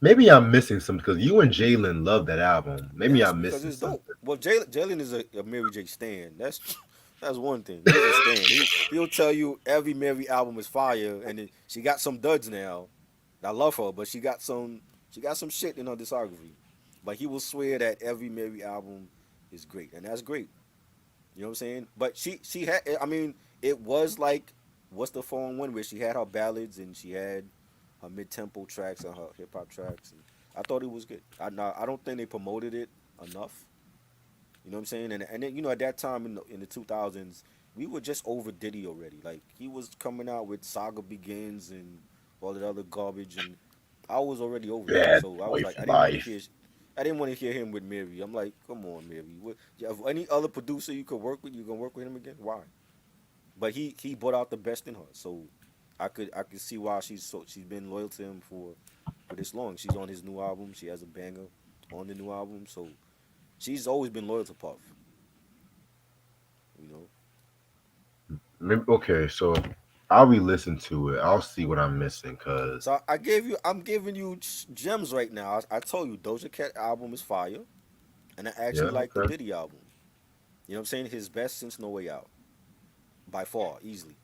Speaker 2: Maybe I'm missing something because you and Jalen love that album. Maybe
Speaker 1: Yes,
Speaker 2: I'm
Speaker 1: because
Speaker 2: missing
Speaker 1: it's dope.
Speaker 2: something.
Speaker 1: Well, Jalen is a Mary J. Stan. That's one thing. He's a stan. He'll tell you every Mary album is fire, and then she got some duds now. I love her, but she got some shit in her discography. But he will swear that every Mary album is great, and that's great. You know what I'm saying? But she had. I mean, it was like what's the phone one where she had her ballads and she had her mid tempo tracks and her hip hop tracks, and I thought it was good. I don't think they promoted it enough. You know what I'm saying? And then at that time in the 2000s, we were just over Diddy already. Like he was coming out with Saga Begins and all that other garbage, and I was already over that.
Speaker 2: Bad
Speaker 1: So I was
Speaker 2: boy
Speaker 1: like,
Speaker 2: for
Speaker 1: I didn't want to
Speaker 2: life.
Speaker 1: hear. I didn't want to hear him with Mary. I'm like, come on, Mary. What, you have any other producer you could work with? You gonna work with him again? Why? But he brought out the best in her. So I could see why she's been loyal to him for this long. She's on his new album. She has a banger on the new album. So she's always been loyal to Puff. You know.
Speaker 2: Maybe, okay, so I'll re-listen to it. I'll see what I'm missing, cause
Speaker 1: So I'm giving you gems right now. I told you Doja Cat album is fire, and I
Speaker 2: yeah,
Speaker 1: actually like the
Speaker 2: okay.
Speaker 1: Diddy album. You know what I'm saying? His best since No Way Out, by far, easily.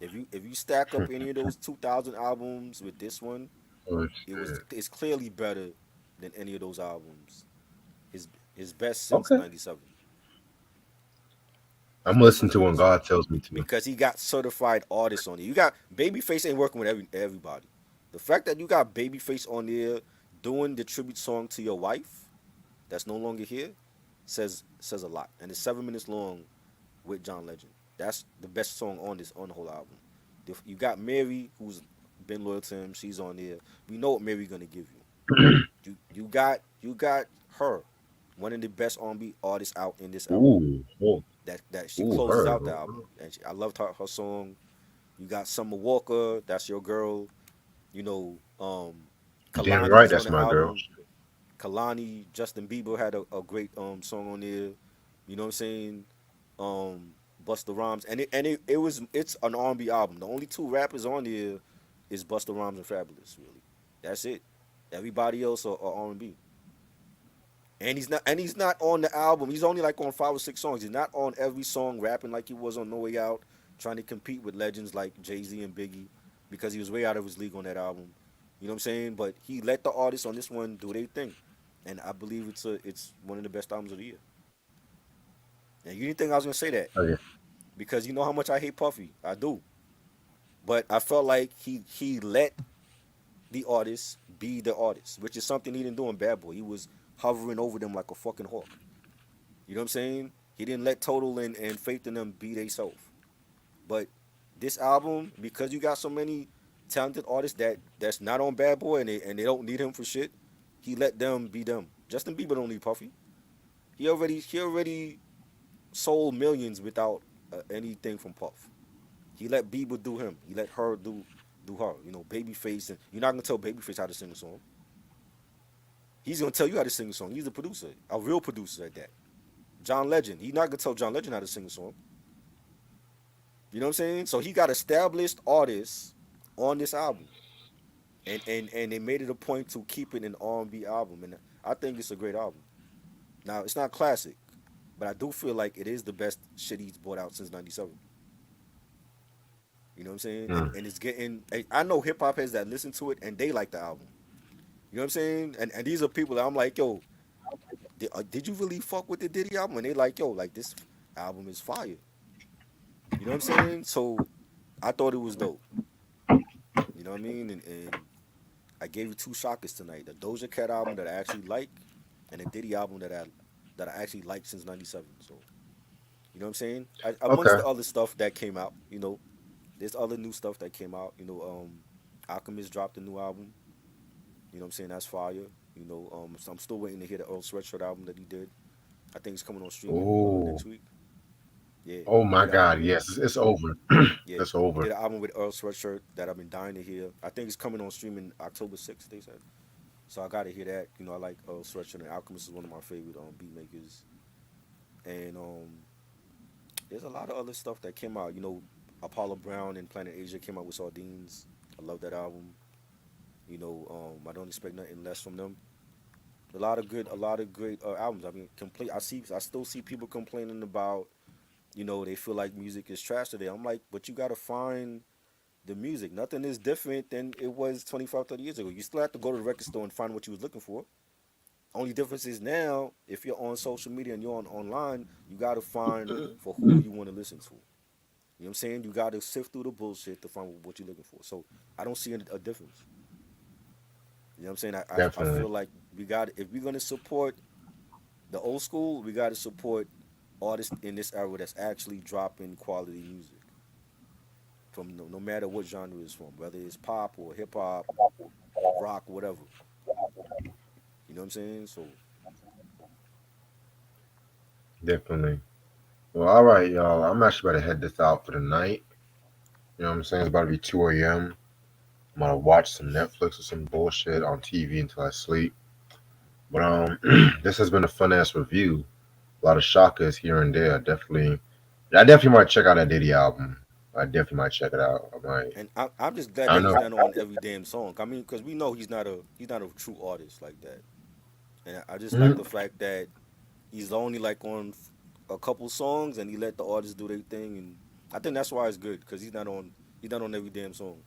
Speaker 1: If you stack up any of those 2000 albums with this one,
Speaker 2: Oh
Speaker 1: it's
Speaker 2: shit.
Speaker 1: it's clearly better than any of those albums. His his best since
Speaker 2: Okay,
Speaker 1: '97.
Speaker 2: I'm
Speaker 1: His
Speaker 2: gonna
Speaker 1: best
Speaker 2: listen
Speaker 1: since
Speaker 2: to when
Speaker 1: '97
Speaker 2: God tells me to.
Speaker 1: because he got certified artists on it. You got Babyface ain't working with everybody. The fact that you got Babyface on there doing the tribute song to your wife that's no longer here, says a lot, and it's 7 minutes long with John Legend. That's the best song on the whole album. You got Mary, who's been loyal to him. She's on there. We know what Mary gonna give you. You got her, one of the best R&B artists out in this album.
Speaker 2: Ooh, oh,
Speaker 1: That she
Speaker 2: ooh,
Speaker 1: closes
Speaker 2: her.
Speaker 1: out the album, and I loved her song. You got Summer Walker, that's your girl. You know,
Speaker 2: You damn right,
Speaker 1: Kalani's on
Speaker 2: that's
Speaker 1: the
Speaker 2: my girl.
Speaker 1: album. Kalani, Justin Bieber had a great song on there. You know what I'm saying? Busta Rhymes, and it's an R&B album. The only two rappers on there is Busta Rhymes and Fabulous. Really, that's it. Everybody else are R&B. And he's not on the album. He's only like on 5 or 6 songs. He's not on every song rapping like he was on No Way Out, trying to compete with legends like Jay-Z and Biggie, because he was way out of his league on that album. You know what I'm saying? But he let the artists on this one do their thing, and I believe it's one of the best albums of the year. And you didn't think I was gonna say that,
Speaker 2: Okay.
Speaker 1: because you know how much I hate Puffy. I do, but I felt like he let the artists be the artists, which is something he didn't do in Bad Boy. He was hovering over them like a fucking hawk. You know what I'm saying? He didn't let Total and Faith in them be they self. But this album, because you got so many talented artists that's not on Bad Boy, and they don't need him for shit, he let them be them. Justin Bieber don't need Puffy. He already sold millions without anything from Puff. He let Bieber do him. He let her do her. You know, Babyface, and you're not gonna tell Babyface how to sing a song. He's gonna tell you how to sing a song. He's a producer, a real producer at that. John Legend, he's not gonna tell John Legend how to sing a song. You know what I'm saying? So he got established artists on this album, and they made it a point to keep it an R&B album, and I think it's a great album. Now it's not classic, but I do feel like it is the best shit he's brought out since '97. You know what I'm saying? And
Speaker 2: Mm.
Speaker 1: and it's getting. I know hip hop heads that listen to it and they like the album. You know what I'm saying? And these are people that I'm like, yo, did you really fuck with the Diddy album? And they like, yo, like this album is fire. You know what I'm saying? So I thought it was dope. You know what I mean? And I gave you two shockers tonight: the Doja Cat album that I actually like, and the Diddy album that I actually liked since '97. So you know what I'm saying? Amongst
Speaker 2: Okay.
Speaker 1: the other stuff that came out, there's other new stuff that came out. Alchemist dropped a new album. You know what I'm saying? That's fire. So I'm still waiting to hear the Earl Sweatshirt album that he did. I think it's coming on streaming next
Speaker 2: Oh,
Speaker 1: week. Yeah,
Speaker 2: oh
Speaker 1: he
Speaker 2: my
Speaker 1: did an album
Speaker 2: God.
Speaker 1: with
Speaker 2: Yes, it's over.
Speaker 1: yeah,
Speaker 2: It's
Speaker 1: he
Speaker 2: over.
Speaker 1: did an album with Earl Sweatshirt that I've been dying to hear. I think it's coming on streaming October 6th, they said. So I gotta hear that. I like Earl Sweatshirt, and Alchemist is one of my favorite beat makers. And there's a lot of other stuff that came out. Apollo Brown and Planet Asia came out with Sardines. I love that album. I don't expect nothing less from them. A lot of great albums. I mean, I still see people complaining about, they feel like music is trash today. I'm like, but you gotta find the music. Nothing is different than it was 25, 30 years ago. You still have to go to the record store and find what you was looking for. Only difference is now, if you're on social media and you're on online, you gotta find for who you want to listen to. You know what I'm saying? You gotta sift through the bullshit to find what you're looking for. So I don't see a difference. You know what I'm saying? I
Speaker 2: Definitely.
Speaker 1: feel like if we're gonna support the old school, we gotta support artists in this era that's actually dropping quality music from no matter what genre it's from, whether it's pop or hip hop, rock, whatever. You know what I'm saying? So
Speaker 2: Definitely. Well, all right, y'all. I'm actually about to head this out for the night. You know what I'm saying? It's about to be 2 a.m. I'm gonna watch some Netflix or some bullshit on TV until I sleep. But this has been a fun ass review. A lot of shockers here and there. I definitely might check out that Diddy album. I definitely might check it out. I might.
Speaker 1: and I'm just
Speaker 2: I
Speaker 1: glad
Speaker 2: don't
Speaker 1: that
Speaker 2: know.
Speaker 1: he's not on every damn song. I mean, because we know he's not a true artist like that. And I just like
Speaker 2: Mhm.
Speaker 1: the fact that he's only like on a couple songs, and he let the artists do their thing, and I think that's why it's good, because he's not on every damn song.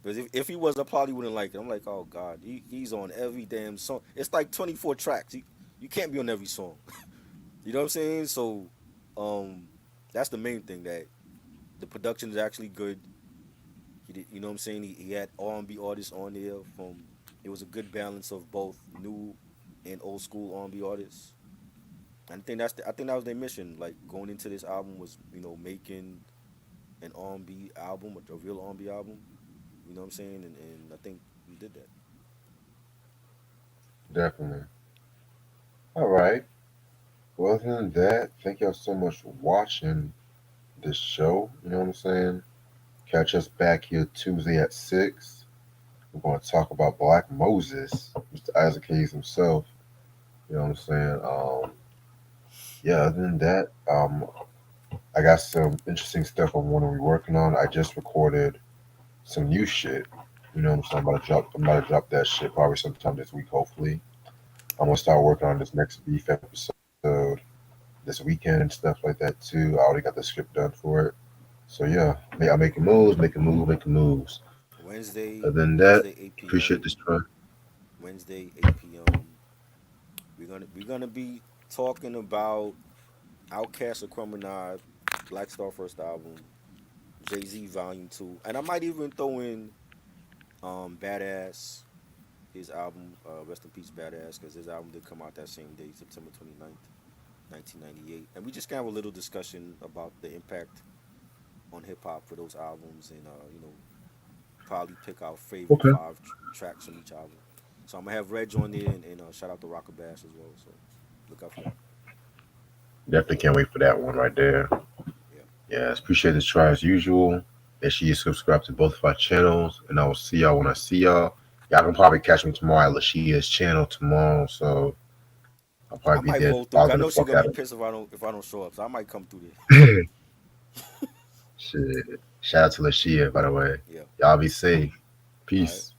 Speaker 1: Because if he was, I probably wouldn't like it. I'm like, oh God, he's on every damn song. It's like 24 tracks. You can't be on every song. You know what I'm saying? So, um, that's the main thing, that the production is actually good. You know what I'm saying? He had R&B artists on there from. It was a good balance of both new and old school R&B artists. I think that was their mission. Like going into this album was making an R&B album, a real R&B album. You know what I'm saying? And I think we did that.
Speaker 2: Definitely. All right. Well, other than that, thank y'all so much for watching this show. You know what I'm saying? Catch us back here Tuesday at 6. We're going to talk about Black Moses, Mr. Isaac Hayes himself. You know what I'm saying? Yeah, other than that, I got some interesting stuff I'm going to be working on. I just recorded some new shit. You know what I'm saying? I'm about to drop that shit probably sometime this week, hopefully. I'm gonna start working on this next beef episode this weekend and stuff like that too. I already got the script done for it. So yeah, I'm making moves. Other than that,
Speaker 1: Wednesday 8
Speaker 2: appreciate this
Speaker 1: p.m.
Speaker 2: try.
Speaker 1: Wednesday 8 p.m. We're gonna be talking about Outkast Aquemini, Black Star first album, Jay Z Volume 2, and I might even throw in Badass, his album, Rest in Peace Badass, because his album did come out that same day, September 29th, 1998. And we just kind of a little discussion about the impact on hip hop for those albums and, probably pick our favorite
Speaker 2: Okay.
Speaker 1: five tracks from each album. So I'm going to have Reg on there and shout out to Rocker Bash as well. So look out for that.
Speaker 2: Definitely can't wait for that one right there.
Speaker 1: Yeah.
Speaker 2: Yes, appreciate this try as usual. Make sure you subscribe to both of our channels, and I will see y'all when I see y'all. Y'all can probably catch me tomorrow at Lashia's channel tomorrow, so I'll probably
Speaker 1: I
Speaker 2: be
Speaker 1: might
Speaker 2: there
Speaker 1: roll through. 'Cause I
Speaker 2: bothering the
Speaker 1: know she's
Speaker 2: fuck
Speaker 1: gonna
Speaker 2: out
Speaker 1: be
Speaker 2: of
Speaker 1: pissed if I don't show up. So I might come through
Speaker 2: me. Shit. Shout out to Lashia, by the way.
Speaker 1: there. Yeah.
Speaker 2: Y'all be safe.
Speaker 1: All right.
Speaker 2: Peace.